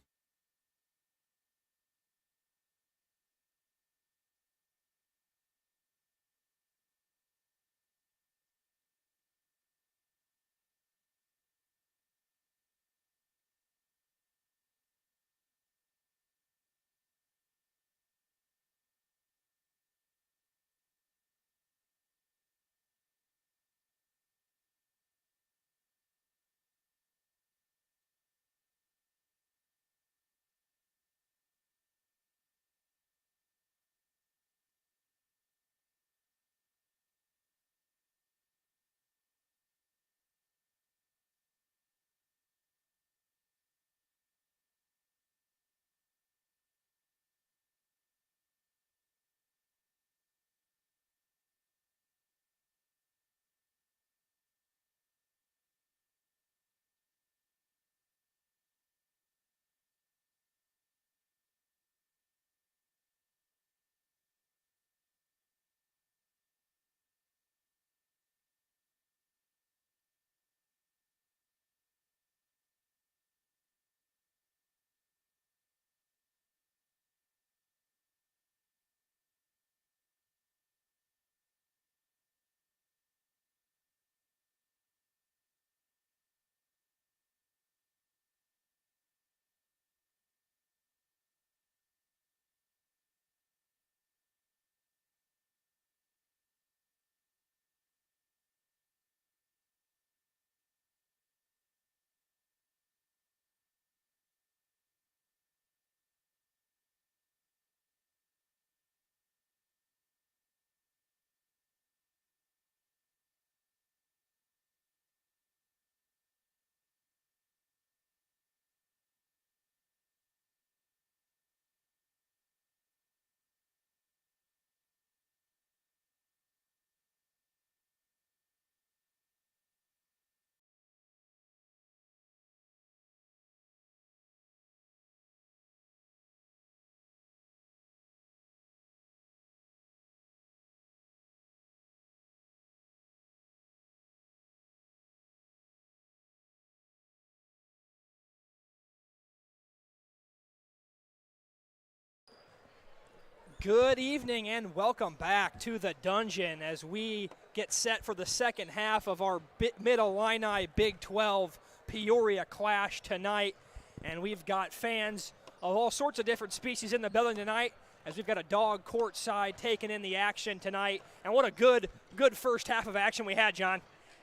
[SPEAKER 1] Good evening and welcome back to the Dungeon as we get set for the second half of our Mid-Illini Big 12 Peoria Clash tonight. And we've got fans of all sorts of different species in the building tonight as we've got a dog courtside taking in the action tonight. And what a good first half of action we had, John.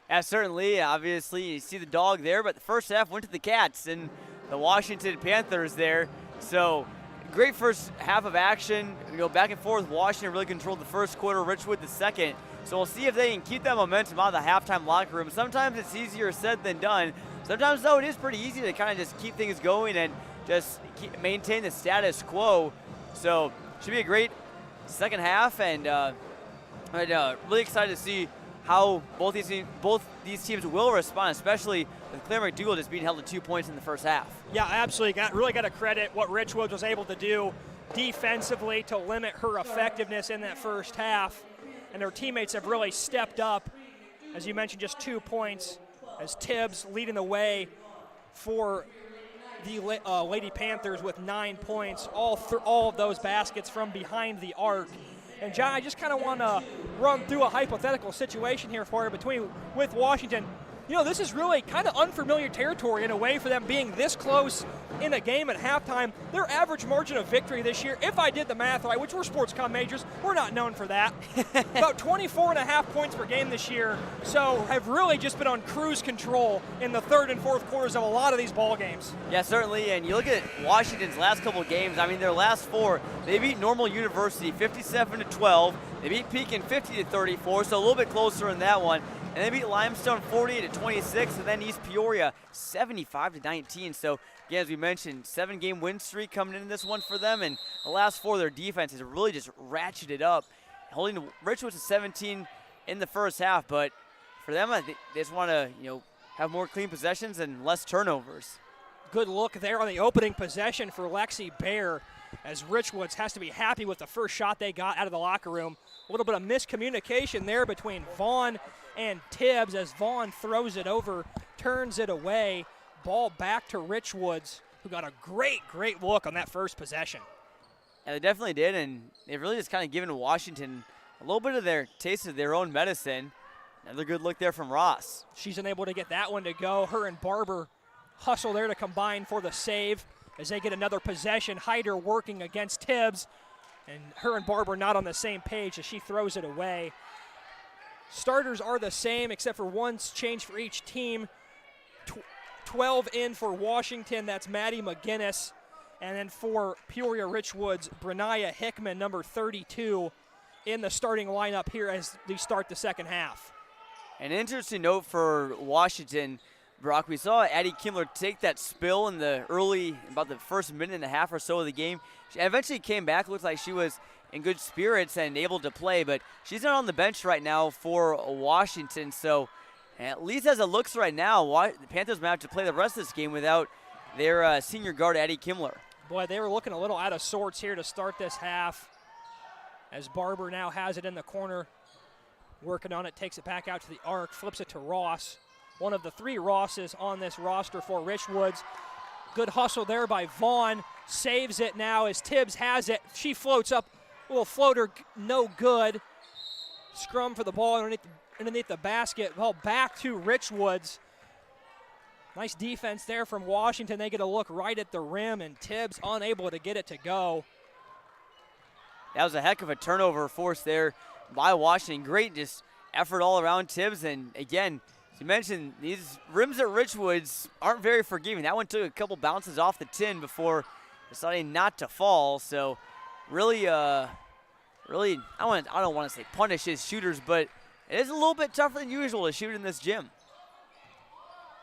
[SPEAKER 2] Yeah, certainly. Obviously, you see the dog there, but the first half went to the Cats and the Washington Panthers there. So great first half of action. You know, back and forth. Washington really controlled the first quarter, Richwood the second. So we'll see if they can keep that momentum out of the halftime locker room. Sometimes it's easier said than done. Sometimes, though, it is pretty easy to kind of just keep things going and just maintain the status quo. So should be a great second half, and really excited to see how both these teams will respond, especially with Claire McDougal just being held to 2 points in the first half.
[SPEAKER 1] Yeah, absolutely. Really got to credit what Richwoods was able to do defensively to limit her effectiveness in that first half. And her teammates have really stepped up. As you mentioned, just 2 points as Tibbs leading the way for the Lady Panthers with 9 points, all of those baskets from behind the arc. And John, I just kind of want to run through a hypothetical situation here for you with Washington. You know, this is really kind of unfamiliar territory in a way for them being this close in a game at halftime. Their average margin of victory this year, if I did the math right, which we're sports comm majors, we're not known for that, about 24.5 points per game this year, so have really just been on cruise control in the third and fourth quarters of a lot of these ball games.
[SPEAKER 2] Yeah, certainly, and you look at Washington's last couple of games, I mean, their last 4, they beat Normal University 57-12, they beat Pekin 50-34, so a little bit closer in that one. And they beat Limestone 40-26, and then East Peoria 75-19. So again, as we mentioned, 7-game win streak coming into this one for them, and the last 4, their defense has really just ratcheted up, holding Richwoods to 17 in the first half. But for them, I think they just want to have more clean possessions and less turnovers.
[SPEAKER 1] Good look there on the opening possession for Lexi Baer, as Richwoods has to be happy with the first shot they got out of the locker room. A little bit of miscommunication there between Vaughn and Tibbs as Vaughn throws it over, turns it away. Ball back to Richwoods, who got a great look on that first possession.
[SPEAKER 2] Yeah, they definitely did, and they've really just kind of given Washington a little bit of their taste of their own medicine. Another good look there from Ross.
[SPEAKER 1] She's unable to get that one to go. Her and Barber hustle there to combine for the save as they get another possession. Hyder working against Tibbs, and her and Barber not on the same page as she throws it away. Starters are the same except for one change for each team. 12 in for Washington, that's Maddie McGinnis. And then for Peoria Richwoods, Brenaya Hickman, number 32, in the starting lineup here as they start the second half.
[SPEAKER 2] An interesting note for Washington, Brock, we saw Addie Kimmler take that spill in the about the first minute and a half or so of the game. She eventually came back, looked like she was in good spirits and able to play, but she's not on the bench right now for Washington. So at least as it looks right now, the Panthers might have to play the rest of this game without their senior guard, Addie Kimmler.
[SPEAKER 1] Boy, they were looking a little out of sorts here to start this half, as Barber now has it in the corner, working on it, takes it back out to the arc, flips it to Ross. One of the 3 Rosses on this roster for Richwoods. Good hustle there by Vaughn, saves it now as Tibbs has it. She floats up. Little floater, no good. Scrum for the ball underneath the basket. Ball back to Richwoods. Nice defense there from Washington. They get a look right at the rim, and Tibbs unable to get it to go.
[SPEAKER 2] That was a heck of a turnover force there by Washington. Great just effort all around Tibbs. And again, as you mentioned, these rims at Richwoods aren't very forgiving. That one took a couple bounces off the tin before deciding not to fall. So really, I don't want to say punish his shooters, but it is a little bit tougher than usual to shoot in this gym.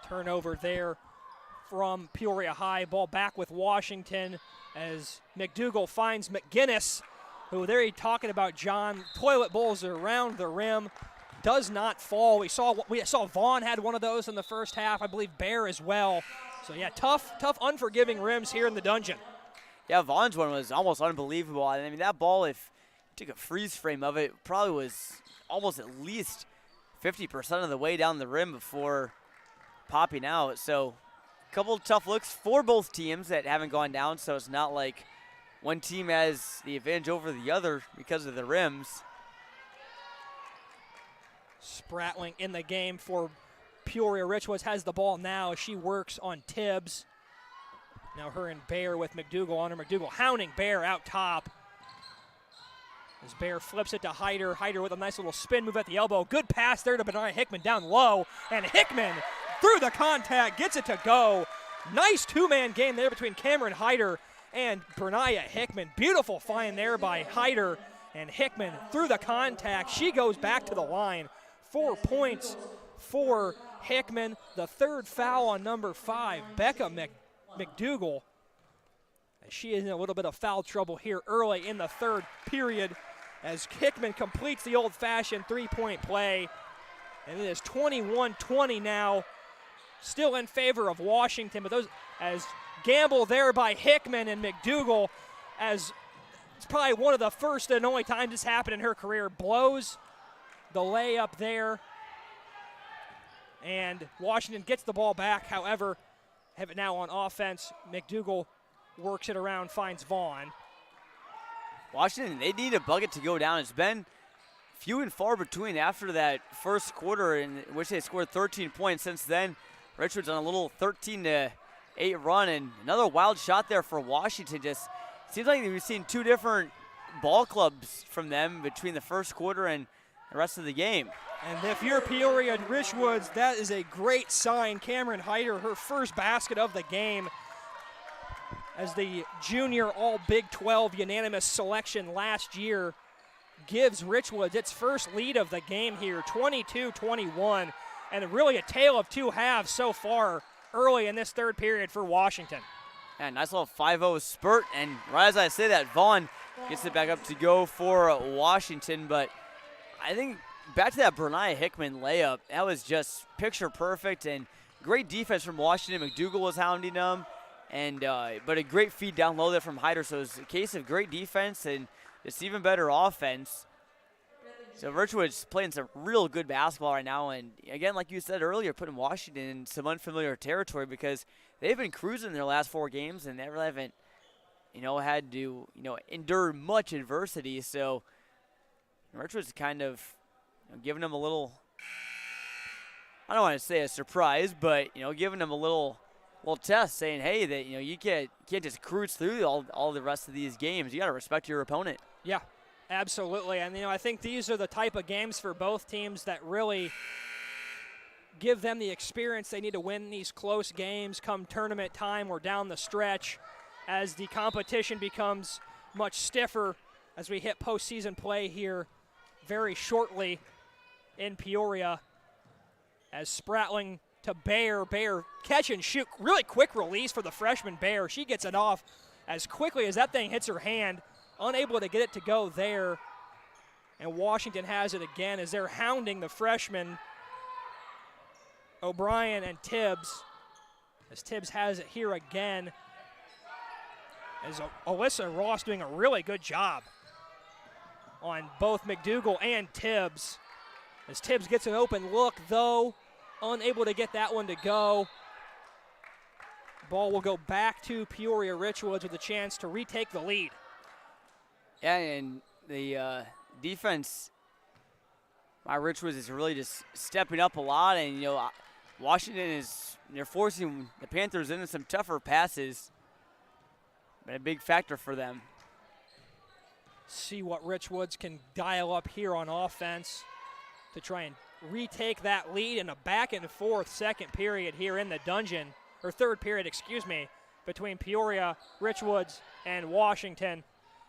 [SPEAKER 1] Turnover there from Peoria High. Ball back with Washington as McDougal finds McGinnis, who there he talking about, John. Toilet bowls around the rim. Does not fall. We saw Vaughn had one of those in the first half. I believe Bear as well. So yeah, tough, unforgiving rims here in the dungeon.
[SPEAKER 2] Yeah, Vaughn's one was almost unbelievable. I mean, that ball, if you took a freeze frame of it, probably was almost at least 50% of the way down the rim before popping out. So a couple of tough looks for both teams that haven't gone down, so it's not like one team has the advantage over the other because of the rims.
[SPEAKER 1] Spratling in the game for Peoria Richwoods has the ball now as she works on Tibbs. Now her and Bear with McDougal on her. McDougal hounding Bear out top. As Bear flips it to Hyder. Hyder with a nice little spin move at the elbow. Good pass there to Bernard Hickman down low. And Hickman through the contact gets it to go. Nice two-man game there between Cameron Hyder and Bernaya Hickman. Beautiful find there by Hyder and Hickman through the contact. She goes back to the line. 4 points for Hickman. The third foul on number 5, Becca McDougal. She is in a little bit of foul trouble here early in the third period as Hickman completes the old-fashioned three-point play. And it is 21-20 now, still in favor of Washington. But those, as gamble there by Hickman and McDougal, as It's probably one of the first and only times it's happened in her career. Blows the layup there. And Washington gets the ball back. However, have it now on offense. McDougal works it around, finds Vaughn.
[SPEAKER 2] Washington, they need a bucket to go down. It's been few and far between after that first quarter in which they scored 13 points. Since then, Richwoods on a little 13-8 run, and another wild shot there for Washington. Just seems like we've seen two different ball clubs from them between the first quarter and the rest of the game.
[SPEAKER 1] And if you're Peoria and Richwoods, that is a great sign. Cameron Hyder, her first basket of the game as the junior all Big 12 unanimous selection last year, gives Richwoods its first lead of the game here, 22-21, and really a tale of two halves so far early in this third period for Washington.
[SPEAKER 2] And nice little 5-0 spurt, and right as I say that, Vaughn gets it back up to go for Washington, but I think back to that Brania Hickman layup, that was just picture perfect, and great defense from Washington. McDougal was hounding them, and but a great feed down low there from Hyder, so it's a case of great defense and just even better offense. So Richwoods playing some real good basketball right now, and again, like you said earlier, putting Washington in some unfamiliar territory because they've been cruising their last 4 games and they really haven't, had to, endure much adversity. So Richwoods kind of giving them a little, I don't want to say a surprise, but giving them a little test, saying, hey, that you can't just cruise through all the rest of these games. You got to respect your opponent.
[SPEAKER 1] Yeah, absolutely. And I think these are the type of games for both teams that really give them the experience they need to win these close games come tournament time or down the stretch as the competition becomes much stiffer as we hit postseason play here very shortly in Peoria. As Spratling to Bayer catch and shoot, really quick release for the freshman Bayer. She gets it off as quickly as that thing hits her hand, unable to get it to go there. And Washington has it again as they're hounding the freshmen O'Brien and Tibbs, as Tibbs has it here again, as Alyssa Ross doing a really good job on both McDougal and Tibbs. As Tibbs gets an open look, though, unable to get that one to go. Ball will go back to Peoria Richwoods with a chance to retake the lead.
[SPEAKER 2] Yeah, and the defense by Richwoods is really just stepping up a lot, and Washington they're forcing the Panthers into some tougher passes. Been a big factor for them.
[SPEAKER 1] See what Richwoods can dial up here on offense to try and retake that lead in a back and forth second period here in the dungeon, or third period, between Peoria, Richwoods, and Washington.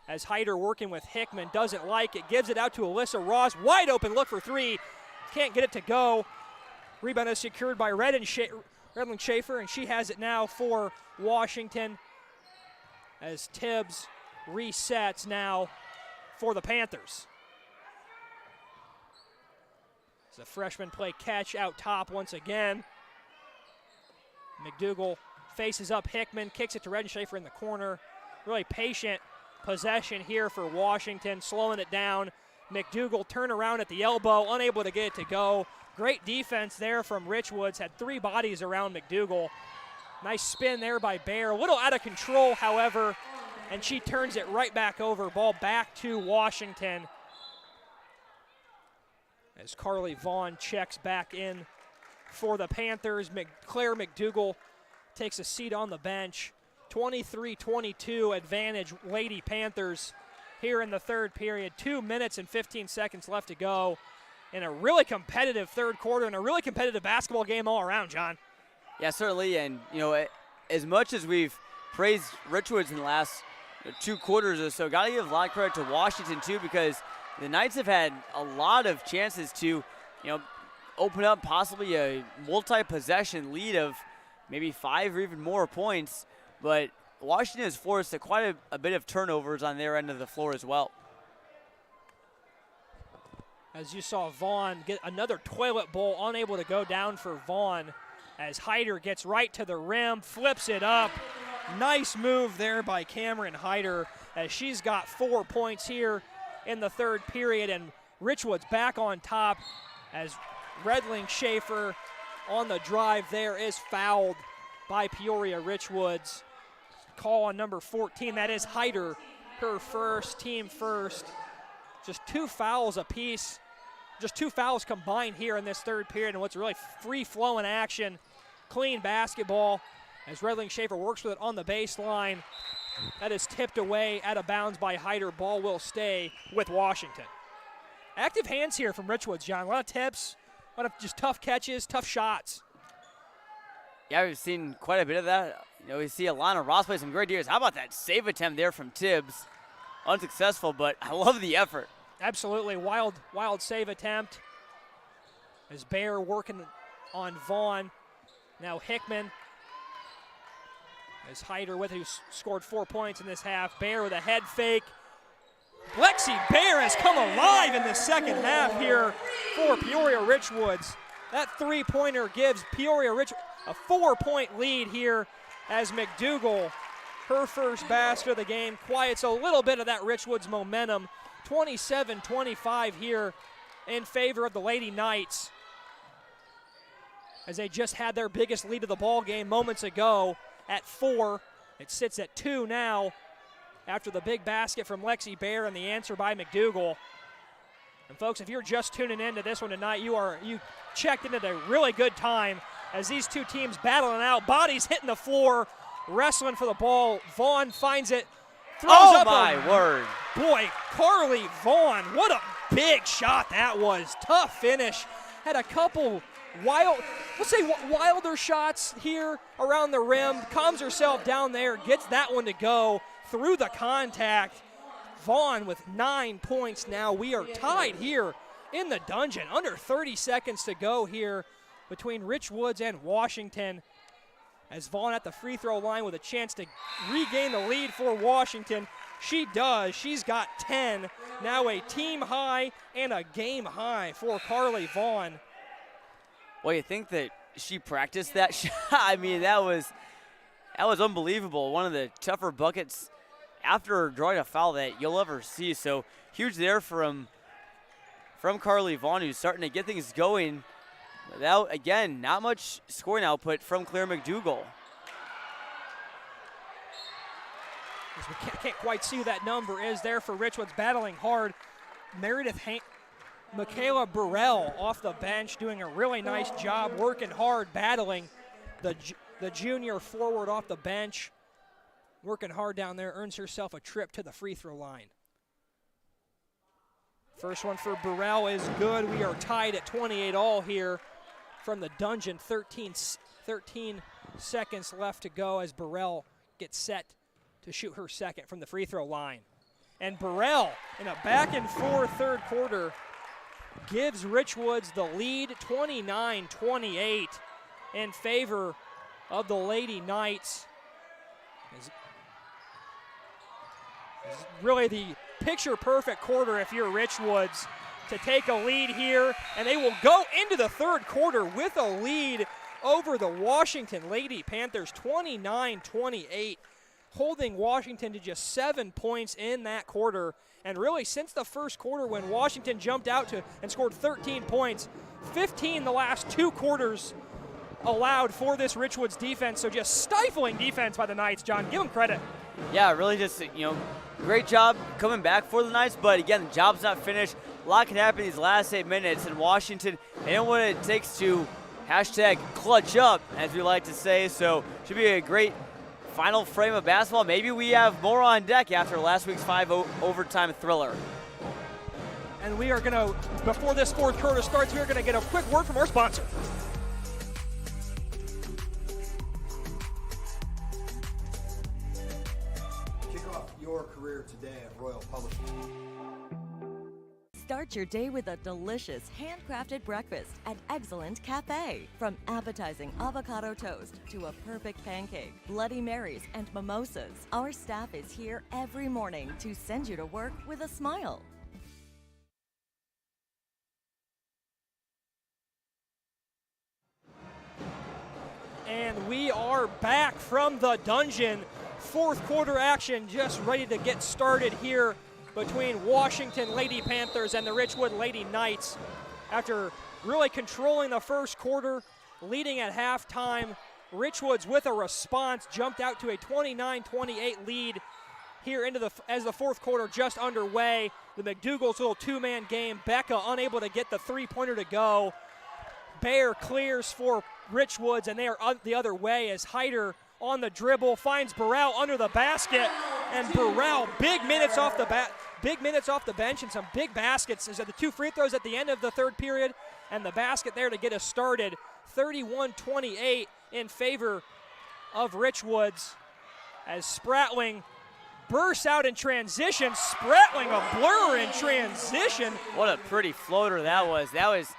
[SPEAKER 1] As Hyder working with Hickman, doesn't like it, gives it out to Alyssa Ross, wide open look for 3, can't get it to go. Rebound is secured by Redlyn Schaefer, and she has it now for Washington as Tibbs resets now for the Panthers. The freshman play catch out top once again. McDougal faces up Hickman, kicks it to Redlyn Schaefer in the corner. Really patient possession here for Washington, slowing it down. McDougal turn around at the elbow, unable to get it to go. Great defense there from Richwoods, had 3 bodies around McDougal. Nice spin there by Bayer, a little out of control, however, and she turns it right back over. Ball back to Washington as Carly Vaughn checks back in for the Panthers. Claire McDougal takes a seat on the bench. 23-22 advantage Lady Panthers here in the third period. 2 minutes and 15 seconds left to go in a really competitive third quarter and a really competitive basketball game all around, John.
[SPEAKER 2] Yeah, certainly, and as much as we've praised Richwoods in the last 2 quarters or so, got to give a lot of credit to Washington too, because the Knights have had a lot of chances to, open up possibly a multi-possession lead of maybe 5 or even more points, but Washington has forced quite a bit of turnovers on their end of the floor as well.
[SPEAKER 1] As you saw Vaughn get another toilet bowl, unable to go down for Vaughn, as Hyder gets right to the rim, flips it up, Nice move there by Cameron Hyder, as she's got 4 points here in the third period, and Richwoods back on top as Redling Schaefer on the drive there is fouled by Peoria Richwoods. Call on number 14, that is Hyder, her first, team first. Just 2 fouls apiece, just 2 fouls combined here in this third period, and what's really free-flowing action, clean basketball as Redling Schaefer works with it on the baseline. That is tipped away out of bounds by Hyder. Ball will stay with Washington. Active hands here from Richwoods, John. A lot of tips, a lot of just tough catches, tough shots.
[SPEAKER 2] Yeah, we've seen quite a bit of that. You know, we see Alana Ross play some great years. How about that save attempt there from Tibbs? Unsuccessful, but I love the effort.
[SPEAKER 1] Absolutely, wild save attempt. As Bayer working on Vaughn. Now Hickman. As Hyder with who scored 4 points in this half. Bayer with a head fake. Lexi Bayer has come alive in the second half here for Peoria Richwoods. That three-pointer gives Peoria Richwoods a 4-point lead here as McDougal, her first basket of the game, quiets a little bit of that Richwoods momentum. 27-25 here in favor of the Lady Knights, as they just had their biggest lead of the ball game moments ago at 4. It sits at 2 now after the big basket from Lexi Bayer and the answer by McDougal. And folks, if you're just tuning into this one tonight, you checked in at a really good time as these two teams battling out, bodies hitting the floor, wrestling for the ball. Vaughn finds it, throws up.
[SPEAKER 2] Oh my word.
[SPEAKER 1] Boy, Carly Vaughn, what a big shot that was. Tough finish. Had a couple wilder shots here around the rim. Calms herself down there, gets that one to go through the contact. Vaughn with 9 points now. We are tied here in the dungeon. Under 30 seconds to go here between Richwoods and Washington. As Vaughn at the free throw line with a chance to regain the lead for Washington. She does. She's got 10. Now a team high and a game high for Carly Vaughn.
[SPEAKER 2] Well, you think that she practiced that shot? I mean, that was unbelievable. One of the tougher buckets after drawing a foul that you'll ever see. So huge there from Carly Vaughn, who's starting to get things going. Without, again, not much scoring output from Claire McDougal.
[SPEAKER 1] We can't quite see who that number is there for Richwoods, battling hard. Michaela Burrell off the bench doing a really nice job, working hard, battling the junior forward off the bench. Working hard down there, earns herself a trip to the free throw line. First one for Burrell is good. We are tied at 28 all here from the dungeon. 13 seconds left to go as Burrell gets set to shoot her second from the free throw line. And Burrell, in a back and forth third quarter, gives Richwoods the lead, 29-28 in favor of the Lady Knights. It's really the picture-perfect quarter if you're Richwoods to take a lead here, and they will go into the third quarter with a lead over the Washington Lady Panthers, 29-28, holding Washington to just 7 points in that quarter. And really, since the first quarter when Washington jumped out and scored 13 points, 15 the last 2 quarters allowed for this Richwoods defense. So just stifling defense by the Knights, John. Give them credit.
[SPEAKER 2] Yeah, really just, great job coming back for the Knights. But again, the job's not finished. A lot can happen these last 8 minutes. And Washington, they know what it takes to #clutch up, as we like to say. So should be a great final frame of basketball. Maybe we have more on deck after last week's 5 overtime thriller.
[SPEAKER 1] And we are going to, before this fourth quarter starts, we are going to get a quick word from our sponsor.
[SPEAKER 6] Kick off your career today at Royal Publishing.
[SPEAKER 5] Start your day with a delicious handcrafted breakfast at Excellent Cafe. From appetizing avocado toast to a perfect pancake, Bloody Marys, and mimosas, our staff is here every morning to send you to work with a smile.
[SPEAKER 1] And we are back from the dungeon Fourth quarter action just ready to get started here between Washington Lady Panthers and the Richwood Lady Knights. After really controlling the first quarter, leading at halftime, Richwoods with a response jumped out to a 29-28 lead here as the fourth quarter just underway. The McDougal's little two-man game. Becca unable to get the three-pointer to go. Bayer clears for Richwoods, and they are the other way as Hyder on the dribble finds Burrell under the basket, and Burrell big minutes off the bench and some big baskets. There's the two free throws at the end of the third period, and the basket there to get us started. 31-28 in favor of Richwoods as Spratling bursts out in transition. Spratling a blur in transition.
[SPEAKER 2] What a pretty floater that was. That was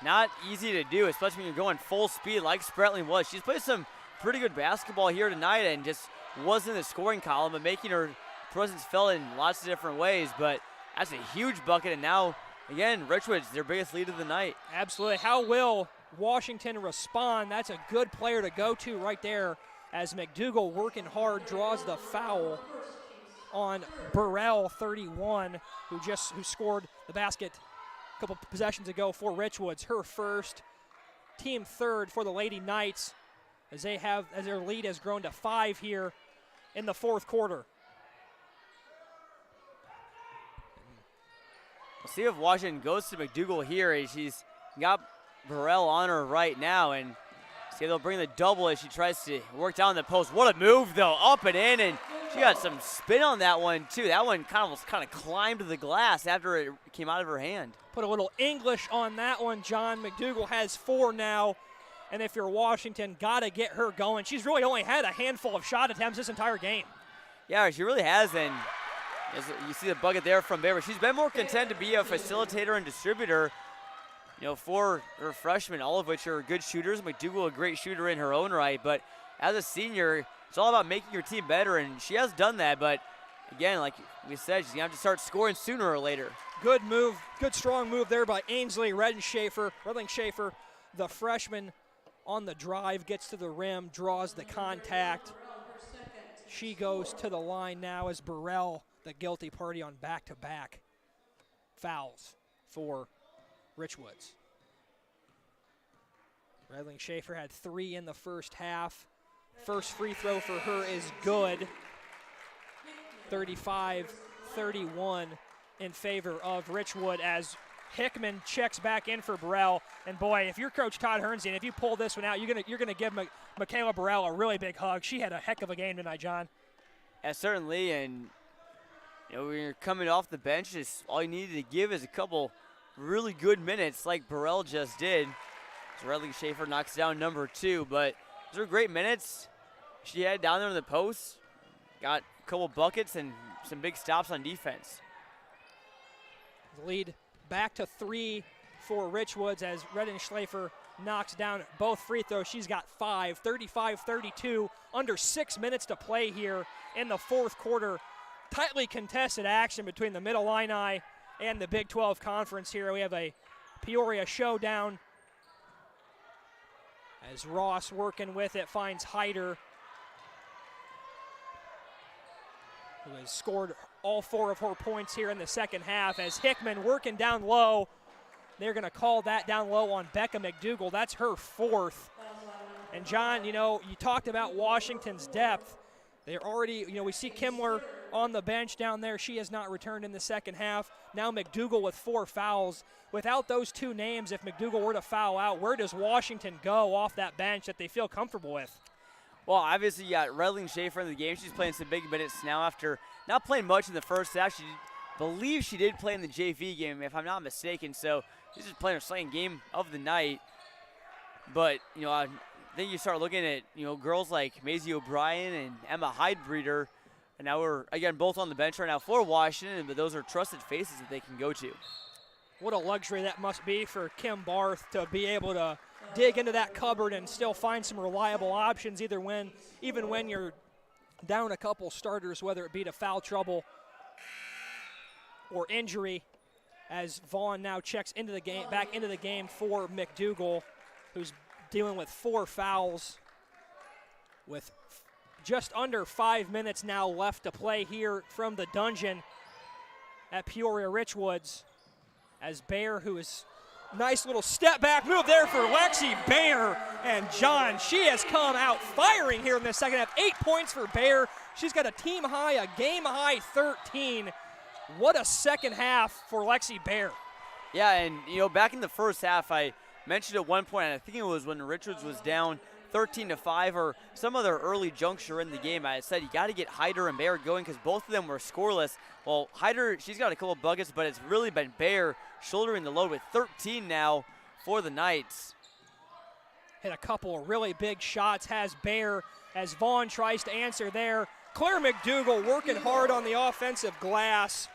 [SPEAKER 2] not easy to do, especially when you're going full speed like Spratling was. She's played some pretty good basketball here tonight and just wasn't in the scoring column, but making her presence felt in lots of different ways. But that's a huge bucket, and now, again, Richwoods, their biggest lead of the night.
[SPEAKER 1] Absolutely. How will Washington respond? That's a good player to go to right there as McDougal, working hard, draws the foul on Burrell, 31, who scored the basket a couple possessions ago for Richwoods. Her first, team third for the Lady Knights as their lead has grown to 5 here in the fourth quarter.
[SPEAKER 2] We'll see if Washington goes to McDougal here. She's got Burrell on her right now, and see if they'll bring the double as she tries to work down the post. What a move, though, up and in, and she got some spin on that one, too. That one kind of climbed the glass after it came out of her hand.
[SPEAKER 1] Put a little English on that one, John. McDougal has 4 now, and if you're Washington, got to get her going. She's really only had a handful of shot attempts this entire game.
[SPEAKER 2] Yeah, she really has, and as you see the bucket there from Bayer. She's been more content to be a facilitator and distributor, for her freshmen, all of which are good shooters. McDougal, a great shooter in her own right, but as a senior, it's all about making your team better, and she has done that, but again, like we said, she's going to have to start scoring sooner or later.
[SPEAKER 1] Good move, good strong move there by Ainsley Redling Schaefer, the freshman on the drive, gets to the rim, draws the contact. She goes to the line now as Burrell, the guilty party on back-to-back fouls for Richwoods. Redling Schaefer had 3 in the first half. First free throw for her is good. 35-31 in favor of Richwood as Hickman checks back in for Burrell. And boy, if you're Coach Todd Hernstein, if you pull this one out, you're gonna give Michaela Burrell a really big hug. She had a heck of a game tonight, John.
[SPEAKER 2] Yeah, certainly, and when you're coming off the bench, all you needed to give is a couple really good minutes like Burrell just did. So Redling Schaefer knocks down number 2, but those are great minutes. She had down there in the post, got a couple buckets and some big stops on defense.
[SPEAKER 1] The lead back to 3 for Richwoods as Redling Schaefer knocks down both free throws. She's got 5, 35-32, under 6 minutes to play here in the fourth quarter. Tightly contested action between the Middle Illini and the Big 12 Conference here. We have a Peoria showdown as Ross working with it, finds Hyder, who has scored all 4 of her points here in the second half, as Hickman working down low. They're going to call that down low on Becca McDougal. That's her 4th. And John, you talked about Washington's depth. They're already, we see Kimler on the bench down there. She has not returned in the second half. Now McDougal with 4 fouls. Without those 2 names, if McDougal were to foul out, where does Washington go off that bench that they feel comfortable with?
[SPEAKER 2] Well, obviously you got Redling Schaefer in the game. She's playing some big minutes now after not playing much in the first half. She believe she did play in the JV game, if I'm not mistaken. So she's just playing her second game of the night. But, I think you start looking at, girls like Maisie O'Brien and Emma Heidbreeder. And now we're, again, both on the bench right now for Washington, but those are trusted faces that they can go to.
[SPEAKER 1] What a luxury that must be for Kim Barth to be able to dig into that cupboard and still find some reliable options, even when you're down a couple starters, whether it be to foul trouble or injury, as Vaughn now checks into the game, back into the game for McDougal, who's dealing with 4 fouls with Just under 5 minutes now left to play here from the dungeon at Peoria Richwoods. As Bear, who is nice little step back move there for Lexi Bear. And John, she has come out firing here in the second half. 8 points for Bear. She's got a team high, a game high 13. What a second half for Lexi Bear.
[SPEAKER 2] Yeah, and back in the first half, I mentioned at one point, and I think it was when Richwoods was down 13-5 or some other early juncture in the game, I said you got to get Hyder and Bear going because both of them were scoreless. Well, Hyder, she's got a couple of buckets, but it's really been Bear shouldering the load with 13 now for the Knights.
[SPEAKER 1] Hit a couple of really big shots, has Bear as Vaughn tries to answer there. Claire McDougall working hard on the offensive glass.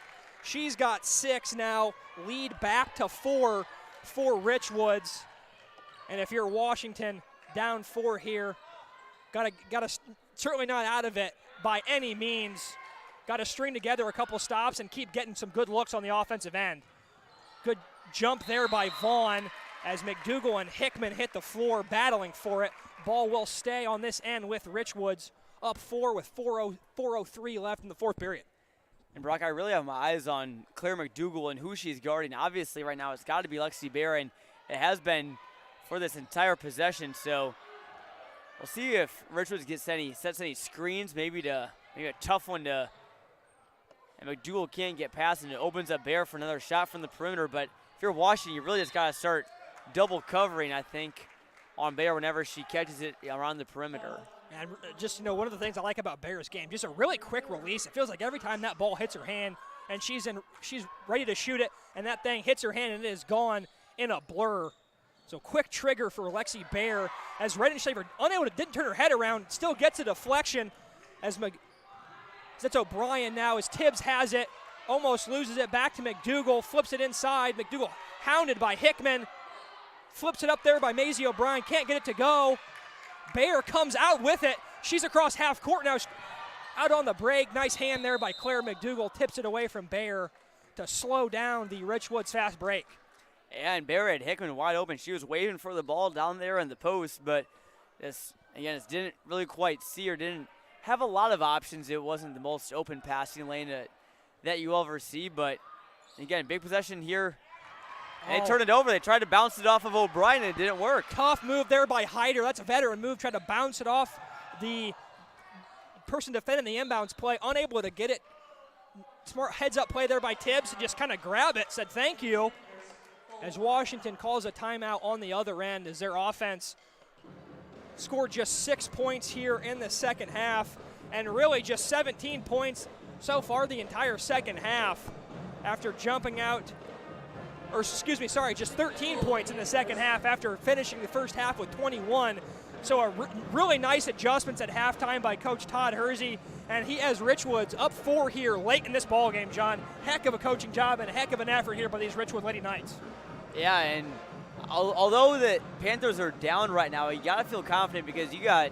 [SPEAKER 1] She's got 6 now, lead back to 4 for Richwoods. And if you're Washington, down 4 here, gotta certainly not out of it by any means. Got to string together a couple stops and keep getting some good looks on the offensive end. Good jump there by Vaughn as McDougall and Hickman hit the floor battling for it. Ball will stay on this end with Richwoods up 4 with 4:03 left in the fourth period.
[SPEAKER 2] And Brock, I really have my eyes on Claire McDougall and who she's guarding. Obviously right now it's got to be Lexi Bear, and it has been for this entire possession. So we'll see if Richwoods sets any screens, maybe a tough one to, and McDougall can't get past, and it opens up Bear for another shot from the perimeter. But if you're Washington, you really just got to start double covering, I think, on Bear whenever she catches it around the perimeter.
[SPEAKER 1] And just, one of the things I like about Bear's game, just a really quick release. It feels like every time that ball hits her hand and she's ready to shoot it, and that thing hits her hand and it is gone in a blur. So quick trigger for Lexi Bear as Redenschlafer didn't turn her head around, still gets a deflection as that's O'Brien now as Tibbs has it, almost loses it back to McDougall, flips it inside. McDougall hounded by Hickman, flips it up there by Maisie O'Brien, can't get it to go. Bear comes out with it. She's across half court now, out on the break. Nice hand there by Claire McDougall, tips it away from Bear to slow down the Richwoods fast break.
[SPEAKER 2] And Bear had Hickman wide open. She was waiting for the ball down there in the post, but this didn't really quite see her, didn't have a lot of options. It wasn't the most open passing lane that you ever see, but again, big possession here. And they turned it over. They tried to bounce it off of O'Brien, and it didn't work.
[SPEAKER 1] Tough move there by Hyder. That's a veteran move. Tried to bounce it off the person defending the inbounds play, unable to get it. Smart heads-up play there by Tibbs to just kind of grab it, said thank you. As Washington calls a timeout on the other end as their offense scored just 6 points here in the second half, and really just 17 points so far the entire second half after jumping out, just 13 points in the second half after finishing the first half with 21. So really nice adjustments at halftime by Coach Todd Hersey, and he has Richwoods up 4 here late in this ball game, John. Heck of a coaching job and a heck of an effort here by these Richwood Lady Knights.
[SPEAKER 2] Yeah, and although the Panthers are down right now, you got to feel confident because you got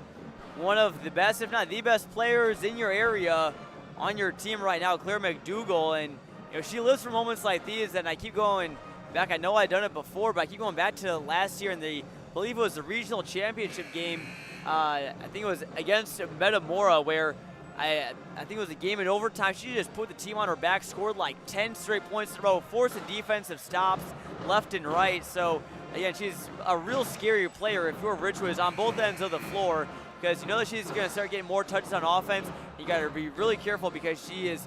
[SPEAKER 2] one of the best, if not the best players in your area on your team right now, Claire McDougall, and she lives for moments like these, and I keep going back. I know I've done it before, but I keep going back to last year in I believe it was the regional championship game. I think it was against Metamora where I think it was a game in overtime. She just put the team on her back, scored like 10 straight points in a row, forced the defensive stops left and right. So, again, she's a real scary player if you're Richwoods on both ends of the floor because you know that she's going to start getting more touches on offense. You got to be really careful because she is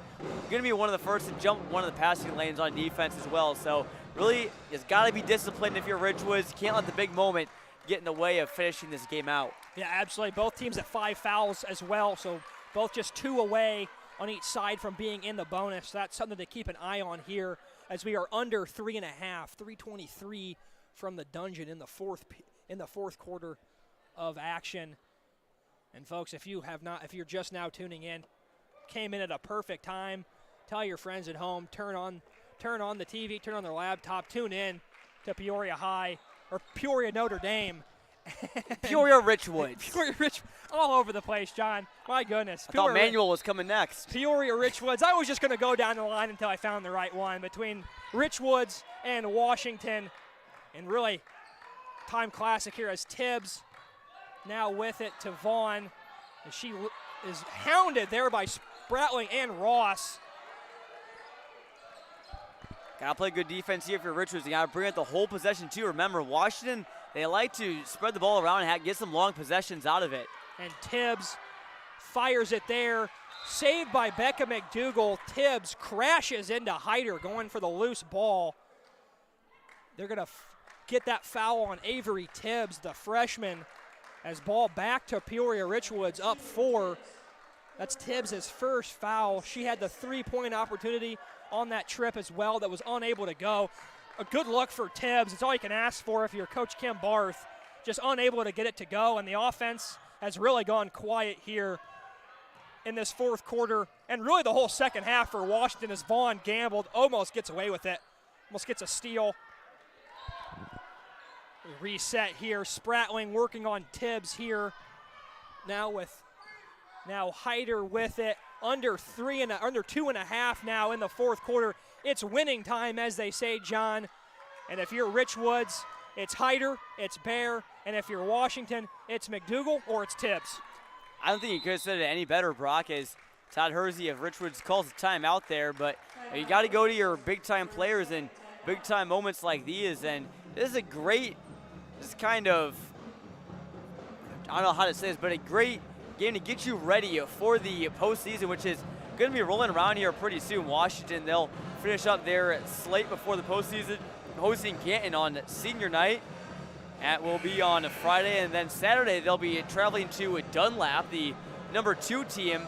[SPEAKER 2] going to be one of the first to jump one of the passing lanes on defense as well. So, really, it's got to be disciplined if you're Richwoods. You can't let the big moment get in the way of finishing this game out.
[SPEAKER 1] Yeah, absolutely. Both teams at 5 fouls as well, so both just 2 away on each side from being in the bonus. That's something to keep an eye on here as we are under 3.5, 3:23 from the dungeon in the fourth quarter of action. And folks, if you're just now tuning in, came in at a perfect time. Tell your friends at home, turn on the TV, turn on their laptop, tune in to Peoria High or Peoria Notre Dame.
[SPEAKER 2] Peoria Richwoods.
[SPEAKER 1] Peoria all over the place, John. My goodness.
[SPEAKER 2] I thought Manuel was coming next.
[SPEAKER 1] Peoria Richwoods. I was just going to go down the line until I found the right one between Richwoods and Washington. And really, time classic here as Tibbs now with it to Vaughn. And she is hounded there by Spratling and Ross.
[SPEAKER 2] Gotta play good defense here for Richwoods. You gotta bring up the whole possession too. Remember, Washington, they like to spread the ball around and get some long possessions out of it.
[SPEAKER 1] And Tibbs fires it there. Saved by Becca McDougal. Tibbs crashes into Hyder going for the loose ball. They're going to get that foul on Avery Tibbs, the freshman, as ball back to Peoria Richwoods up 4. That's Tibbs' first foul. She had the three-point opportunity on that trip as well that was unable to go. A good look for Tibbs. It's all you can ask for if you're Coach Kim Barth. Just unable to get it to go, and the offense has really gone quiet here in this fourth quarter, and really the whole second half for Washington as Vaughn gambled, almost gets away with it, almost gets a steal. Reset here, Spratling working on Tibbs here. Now Hyder with it, under 2.5 now in the fourth quarter. It's winning time, as they say, John. And if you're Richwoods, it's Hyder, it's Bear, and if you're Washington, it's McDougal or it's Tibbs.
[SPEAKER 2] I don't think you could have said it any better, Brock, as Todd Hersey of Richwoods calls a timeout there, but you got to go to your big-time players in big-time moments like these, and this is a great, I don't know how to say this, but a great game to get you ready for the postseason, which is going to be rolling around here pretty soon. Washington, they'll finish up their slate before the postseason, hosting Canton on senior night. That will be on a Friday, and then Saturday they'll be traveling to Dunlap, the number 2 team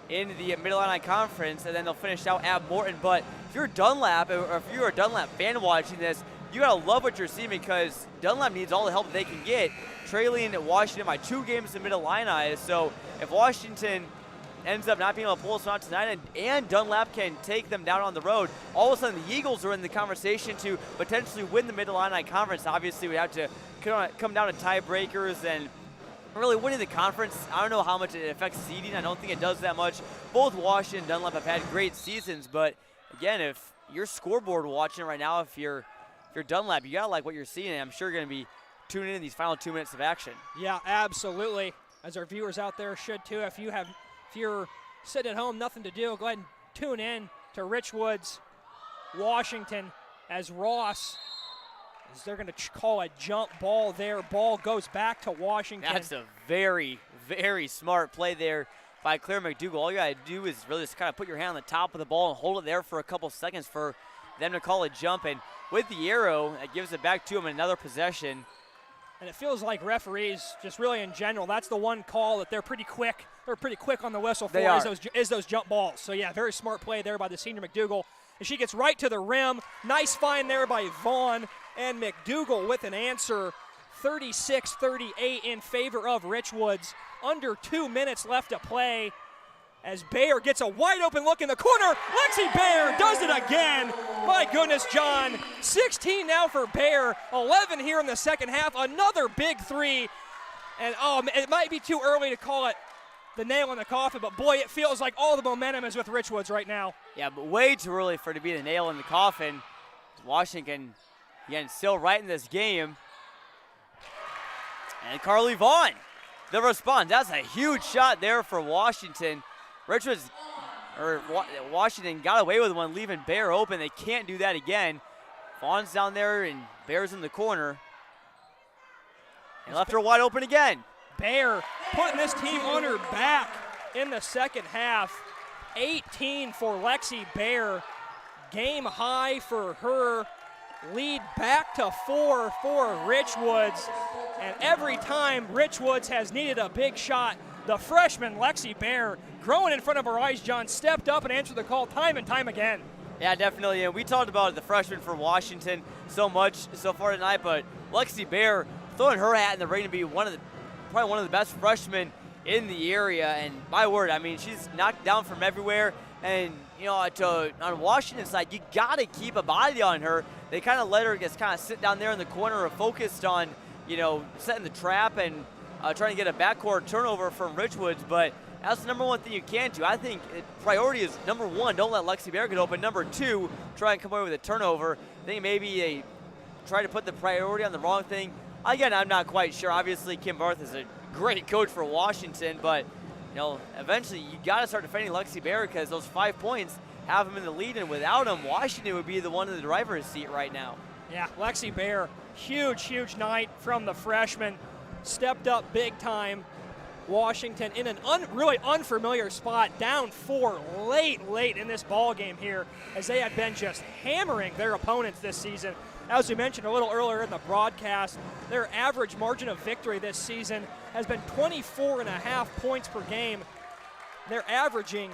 [SPEAKER 2] in the Mid-Atlantic Conference, and then they'll finish out at Morton. But if you're Dunlap, or if you're a Dunlap fan watching this, you gotta love what you're seeing, because Dunlap needs all the help they can get, trailing Washington by 2 games to Mid-Atlantic. So if Washington ends up not being able to pull us out tonight, and Dunlap can take them down on the road, all of a sudden the Eagles are in the conversation to potentially win the Mid-Atlantic Conference. Obviously, we have to come down to tiebreakers and really winning the conference. I don't know how much it affects seeding. I don't think it does that much. Both Washington and Dunlap have had great seasons, but again, if you're scoreboard watching right now, if you're Dunlap, you gotta like what you're seeing, and I'm sure you're gonna be tuning in these final 2 minutes of action.
[SPEAKER 1] Yeah, absolutely. As our viewers out there should too. If you're sitting at home, nothing to do, go ahead and tune in to Richwoods, Washington, as Ross, as they're going to call a jump ball there. Ball goes back to Washington.
[SPEAKER 2] That's a very, very smart play there by Claire McDougal. All you got to do is really just kind of put your hand on the top of the ball and hold it there for a couple seconds for them to call a jump. And with the arrow, it gives it back to them, another possession.
[SPEAKER 1] And it feels like referees, just really in general, that's the one call that they're pretty quick. They're pretty quick on the whistle for is those jump balls. So, yeah, very smart play there by the senior McDougal. And she gets right to the rim. Nice find there by Vaughn, and McDougal with an answer. 36-38 in favor of Richwoods. Under 2 minutes left to play as Bayer gets a wide open look in the corner. Lexi Bayer does it again. My goodness, John. 16 now for Bayer. 11 here in the second half. Another big three. And, it might be too early to call it the nail in the coffin, but boy, it feels like all the momentum is with Richwoods right now.
[SPEAKER 2] Yeah, but way too early for it to be the nail in the coffin. Washington, again, still right in this game. And Carly Vaughn, the response. That's a huge shot there for Washington. Washington got away with one, leaving Bayer open. They can't do that again. Vaughn's down there, and Bayer's in the corner. And left her wide open again.
[SPEAKER 1] Bayer putting this team on her back in the second half. 18 for Lexi Bayer. Game high for her. Lead back to 4 for Richwoods. And every time Richwoods has needed a big shot, the freshman Lexi Bayer, growing in front of our eyes, John, stepped up and answered the call time and time again.
[SPEAKER 2] Yeah, definitely. And we talked about the freshman for Washington so much so far tonight, but Lexi Bayer throwing her hat in the ring to be probably one of the best freshmen in the area. And my word, I mean, she's knocked down from everywhere. And, you know, on Washington's side, you got to keep a body on her. They kind of let her just kind of sit down there in the corner and focused on, you know, setting the trap and trying to get a backcourt turnover from Richwoods. But that's the number one thing you can do. I think priority is number one, don't let Lexi Bayer get open. Number two, try and come away with a turnover. I think maybe they try to put the priority on the wrong thing. Again, I'm not quite sure. Obviously, Kim Barth is a great coach for Washington, but eventually you got to start defending Lexi Bear because those 5 points have him in the lead, and without him, Washington would be the one in the driver's seat right now.
[SPEAKER 1] Yeah, Lexi Bear, huge night from the freshman. Stepped up big time. Washington in an really unfamiliar spot, down 4 late in this ball game here, as they have been just hammering their opponents this season. As we mentioned a little earlier in the broadcast, their average margin of victory this season has been 24.5 points per game. They're averaging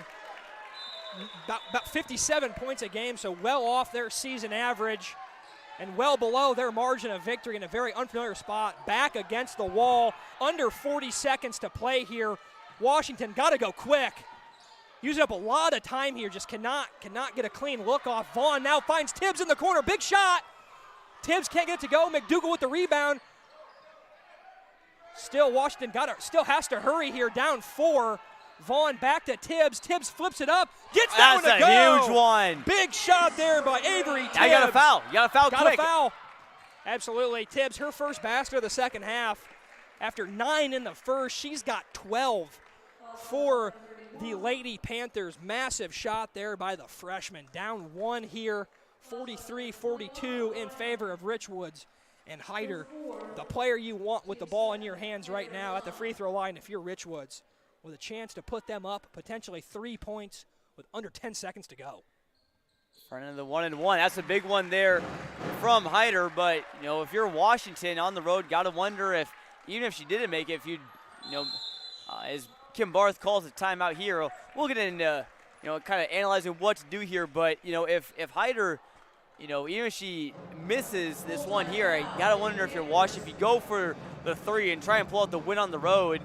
[SPEAKER 1] about 57 points a game, so well off their season average and well below their margin of victory in a very unfamiliar spot. Back against the wall, under 40 seconds to play here. Washington got to go quick. Using up a lot of time here, just cannot get a clean look off. Vaughn now finds Tibbs in the corner, big shot. Tibbs can't get it to go. McDougal with the rebound. Still, Washington still has to hurry here, down 4. Vaughn back to Tibbs. Tibbs flips it up, gets that one to go.
[SPEAKER 2] That's a huge one.
[SPEAKER 1] Big shot there by Avery Tibbs.
[SPEAKER 2] I got a foul. You got a foul quick.
[SPEAKER 1] Got a foul. Absolutely. Tibbs, her first basket of the second half. After 9 in the first, she's got 12 for the Lady Panthers. Massive shot there by the freshman. Down 1 here, 43-42 in favor of Richwoods. And Hyder, the player you want with the ball in your hands right now at the free throw line if you're Richwoods, with a chance to put them up potentially 3 points with under 10 seconds to go.
[SPEAKER 2] Front of the 1-and-1. That's a big one there from Hyder. But, if you're Washington on the road, got to wonder if, even if she didn't make it, if you'd, as Kim Barth calls it, timeout here, we'll get into, kind of analyzing what to do here. But, if Hyder, even if she misses this one here, you got to wonder if you're Washington, if you go for the 3 and try and pull out the win on the road,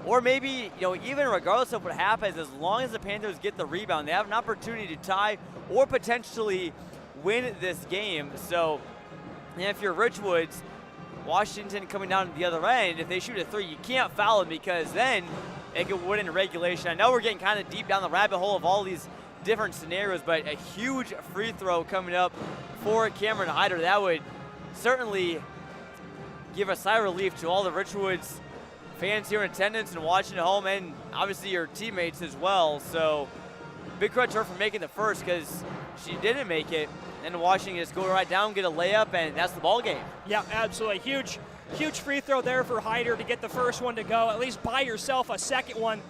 [SPEAKER 2] or maybe, even regardless of what happens, as long as the Panthers get the rebound, they have an opportunity to tie or potentially win this game. So, if you're Richwoods, Washington coming down to the other end, if they shoot a 3, you can't foul them because then it could win in regulation. I know we're getting kind of deep down the rabbit hole of all these different scenarios, but a huge free throw coming up for Cameron Hyder. That would certainly give a sigh of relief to all the Richwoods fans here in attendance and watching at home, and obviously your teammates as well. So big credit to her for making the first, because she didn't make it, and Washington just go right down, get a layup, and that's the ball game.
[SPEAKER 1] Yeah, absolutely. Huge free throw there for Hyder to get the first one to go. At least buy yourself a second one.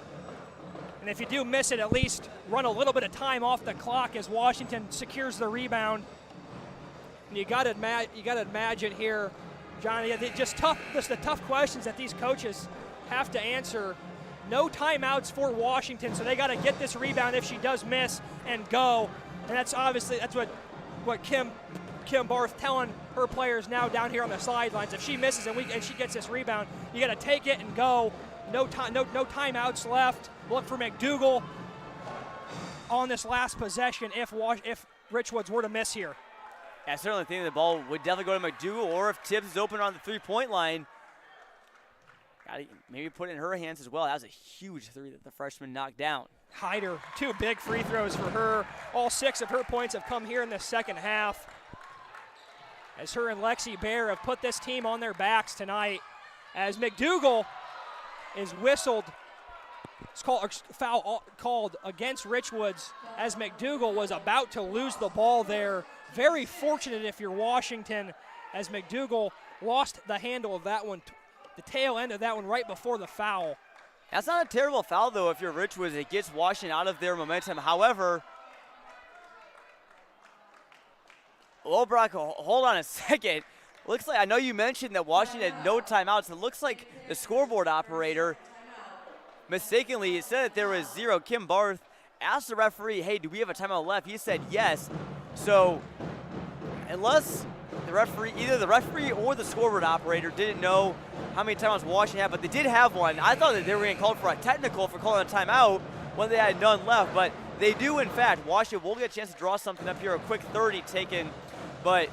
[SPEAKER 1] And if you do miss it, at least run a little bit of time off the clock as Washington secures the rebound. And you got to imagine here, Johnny, just the tough questions that these coaches have to answer. No timeouts for Washington, so they got to get this rebound if she does miss and go. And that's what Kim Barth telling her players now down here on the sidelines. If she misses and she gets this rebound, you got to take it and go. No timeouts left. Look for McDougal on this last possession if Richwoods were to miss here.
[SPEAKER 2] I certainly think the ball would definitely go to McDougal, or if Tibbs is open on the three-point line, gotta maybe put it in her hands as well. That was a huge 3 that the freshman knocked down.
[SPEAKER 1] Hyder, 2 big free throws for her. All 6 of her points have come here in the second half, as her and Lexi Bear have put this team on their backs tonight. As McDougal is whistled, it's foul called against Richwoods, as McDougal was about to lose the ball there. Very fortunate if you're Washington, as McDougal lost the handle of that one, the tail end of that one right before the foul.
[SPEAKER 2] That's not a terrible foul, though, if you're Richwoods. It gets Washington out of their momentum. However, Brock, hold on a second. Looks like, I know you mentioned that Washington had no timeouts. It looks like the scoreboard operator mistakenly said that there was 0. Kim Barth asked the referee, hey, do we have a timeout left? He said yes. So unless the referee, either the referee or the scoreboard operator didn't know how many timeouts Washington had, but they did have one. I thought that they were getting called for a technical for calling a timeout when they had none left, but they do, in fact. Washington will get a chance to draw something up here, a quick 30 taken. But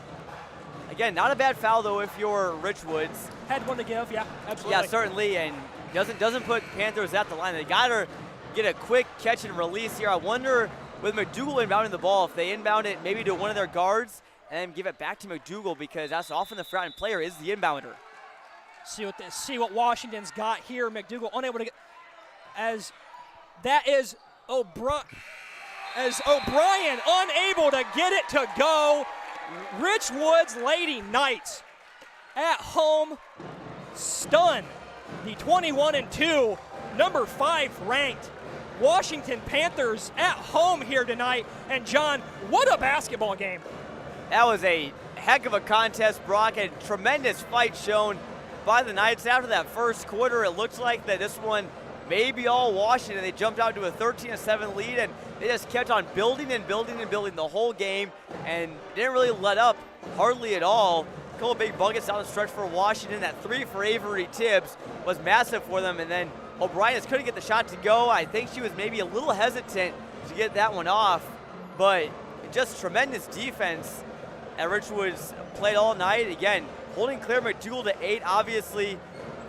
[SPEAKER 2] again, not a bad foul, though, if you're Richwoods.
[SPEAKER 1] Had one to give, yeah, absolutely.
[SPEAKER 2] Yeah, certainly, and doesn't put Panthers at the line. They got to get a quick catch and release here. I wonder, with McDougal inbounding the ball, if they inbound it maybe to one of their guards and then give it back to McDougal, because that's often the front player is the inbounder.
[SPEAKER 1] See what Washington's got here. McDougal unable to get, as That is O'Brien unable to get it to go. Richwoods Lady Knights at home stun the 21-2, number 5 ranked Washington Panthers at home here tonight. And John, what a basketball game.
[SPEAKER 2] That was a heck of a contest, Brock. A tremendous fight shown by the Knights. After that first quarter, it looks like that this one may be all Washington. They jumped out to a 13-7 lead, and they just kept on building and building and building the whole game and didn't really let up hardly at all. A couple big buckets down the stretch for Washington. That 3 for Avery Tibbs was massive for them, and then O'Brien just couldn't get the shot to go. I think she was maybe a little hesitant to get that one off, but just tremendous defense. And Richwoods played all night. Again, holding Claire McDougal to 8, obviously.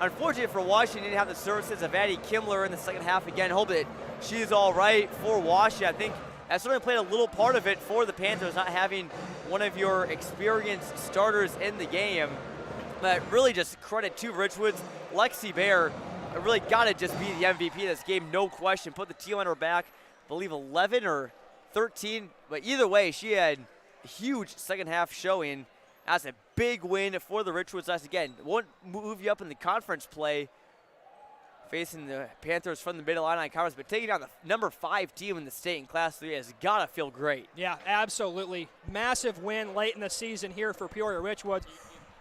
[SPEAKER 2] Unfortunate for Washington, didn't have the services of Addie Kimler in the second half. Again, hope that she's all right for Washington. I think that certainly played a little part of it for the Panthers, not having one of your experienced starters in the game. But really just credit to Richwoods. Lexi Bear really got to just be the MVP of this game, no question. Put the team on her back, I believe 11 or 13. But either way, she had a huge second half showing. That's a big win for the Richwoods. Again, won't move you up in the conference play, facing the Panthers from the Mid-Illini Conference, but taking down the number 5 team in the state in Class 3 has got to feel great.
[SPEAKER 1] Yeah, absolutely. Massive win late in the season here for Peoria Richwoods.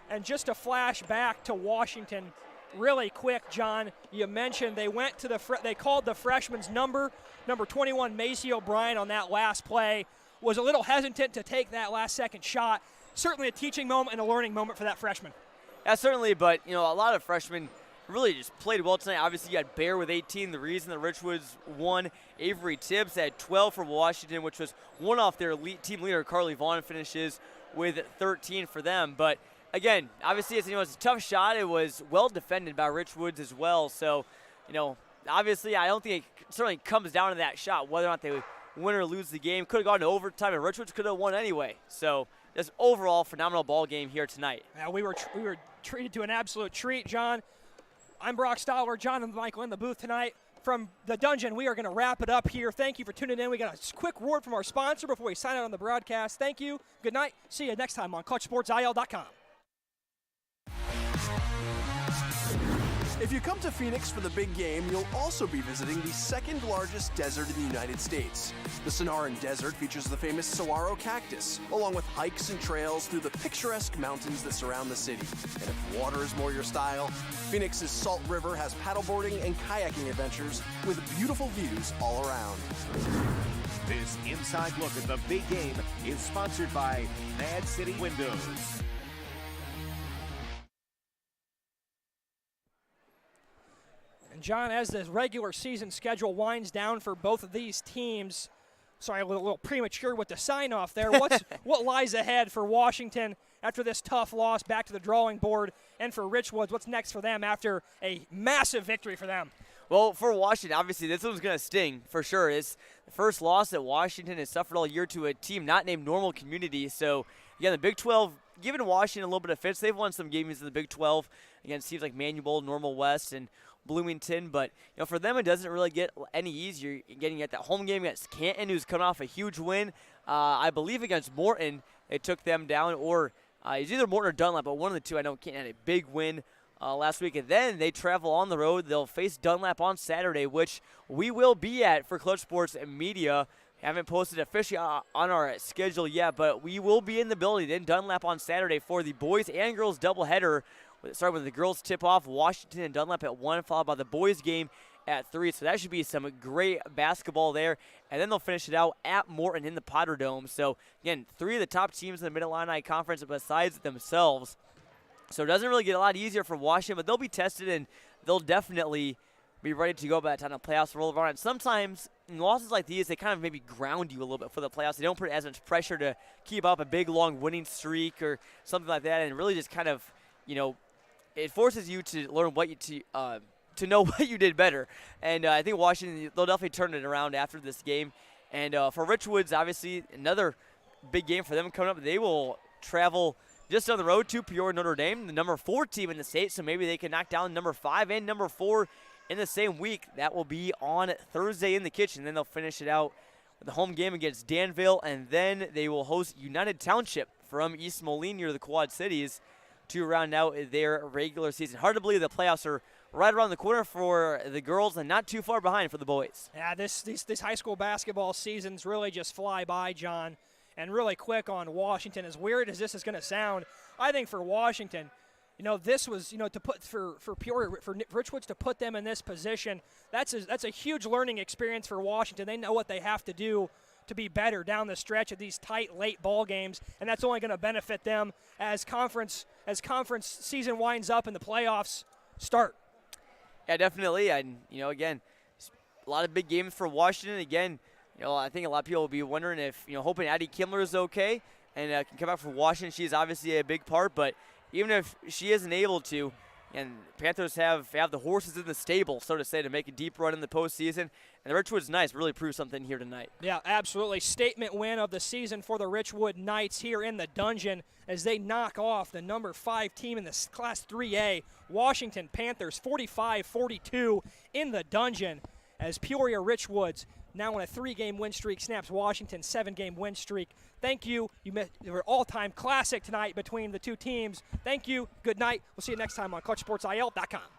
[SPEAKER 1] And just to flash back to Washington really quick, John, you mentioned they went to they called the freshman's number 21, Macy O'Brien, on that last play. Was a little hesitant to take that last second shot. Certainly a teaching moment and a learning moment for that freshman.
[SPEAKER 2] Yeah, certainly, but a lot of freshmen really just played well tonight. Obviously, you had Bear with 18, the reason the Richwoods won. Avery Tibbs had 12 for Washington, which was one off their team leader, Carly Vaughn, finishes with 13 for them. But again, obviously, it's a tough shot. It was well defended by Richwoods as well. So, obviously, I don't think it certainly comes down to that shot, whether or not they win or lose the game. Could have gone to overtime, and Richwoods could have won anyway. So, just overall phenomenal ball game here tonight.
[SPEAKER 1] Yeah, we were treated to an absolute treat, John. I'm Brock Stahler, John and Michael in the booth tonight. From the dungeon, we are going to wrap it up here. Thank you for tuning in. We got a quick word from our sponsor before we sign out on the broadcast. Thank you. Good night. See you next time on ClutchSportsIL.com.
[SPEAKER 15] If you come to Phoenix for the big game, you'll also be visiting the second largest desert in the United States. The Sonoran Desert features the famous saguaro cactus, along with hikes and trails through the picturesque mountains that surround the city. And if water is more your style, Phoenix's Salt River has paddleboarding and kayaking adventures with beautiful views all around.
[SPEAKER 10] This inside look at the big game is sponsored by Mad City Windows.
[SPEAKER 1] And John, as the regular season schedule winds down for both of these teams, sorry, a little premature with the sign-off there. What lies ahead for Washington after this tough loss, back to the drawing board, and for Richwoods, what's next for them after a massive victory for them?
[SPEAKER 2] Well, for Washington, obviously this one's going to sting for sure. It's the first loss that Washington has suffered all year to a team not named Normal Community. So, again, the Big 12 giving Washington a little bit of fits. They've won some games in the Big 12 against teams like Manual, Normal West, and Bloomington, but for them it doesn't really get any easier. Getting at that home game against Canton, who's coming off a huge win, I believe against Morton. They took them down, or it's either Morton or Dunlap, but one of the two. I know Canton had a big win last week, and then they travel on the road. They'll face Dunlap on Saturday, which we will be at for Clutch Sports and Media. Haven't posted officially on our schedule yet, but we will be in the building in Dunlap on Saturday for the boys and girls doubleheader. Starting with the girls tip-off, Washington and Dunlap at 1, followed by the boys game at 3. So that should be some great basketball there. And then they'll finish it out at Morton in the Potter Dome. So, again, 3 of the top teams in the Mid-Illini Conference besides themselves. So it doesn't really get a lot easier for Washington, but they'll be tested and they'll definitely be ready to go by the time the playoffs roll around. And sometimes in losses like these, they kind of maybe ground you a little bit for the playoffs. They don't put as much pressure to keep up a big, long winning streak or something like that, and really just kind of, it forces you to learn what to know what you did better. And I think Washington, they'll definitely turn it around after this game. And for Richwoods, obviously, another big game for them coming up. They will travel just down the road to Peoria Notre Dame, the number 4 team in the state, so maybe they can knock down number 5 and number 4 in the same week. That will be on Thursday in the Kitchen. Then they'll finish it out with a home game against Danville, and then they will host United Township from East Moline near the Quad Cities to round out their regular season. Hard to believe the playoffs are right around the corner for the girls and not too far behind for the boys.
[SPEAKER 1] Yeah, this high school basketball seasons really just fly by, John. And really quick on Washington, as weird as this is going to sound, I think for Washington, this was, to put for Peoria, for Richwoods to put them in this position, that's a huge learning experience for Washington. They know what they have to do to be better down the stretch of these tight late ball games, and that's only going to benefit them as conference season winds up and the playoffs start.
[SPEAKER 2] Yeah, definitely. And again, a lot of big games for Washington. Again, I think a lot of people will be wondering if hoping Addie Kimler is okay and can come back for Washington. She's obviously a big part, but even if she isn't able to, and Panthers have the horses in the stable, so to say, to make a deep run in the postseason. And the Richwoods Knights really proved something here tonight.
[SPEAKER 1] Yeah, absolutely. Statement win of the season for the Richwood Knights here in the Dungeon as they knock off the number 5 team in the Class 3A, Washington Panthers, 45-42 in the Dungeon, as Peoria Richwoods now on a 3-game win streak snaps Washington's 7-game win streak. Thank you. You met your all-time classic tonight between the two teams. Thank you. Good night. We'll see you next time on ClutchSportsIL.com.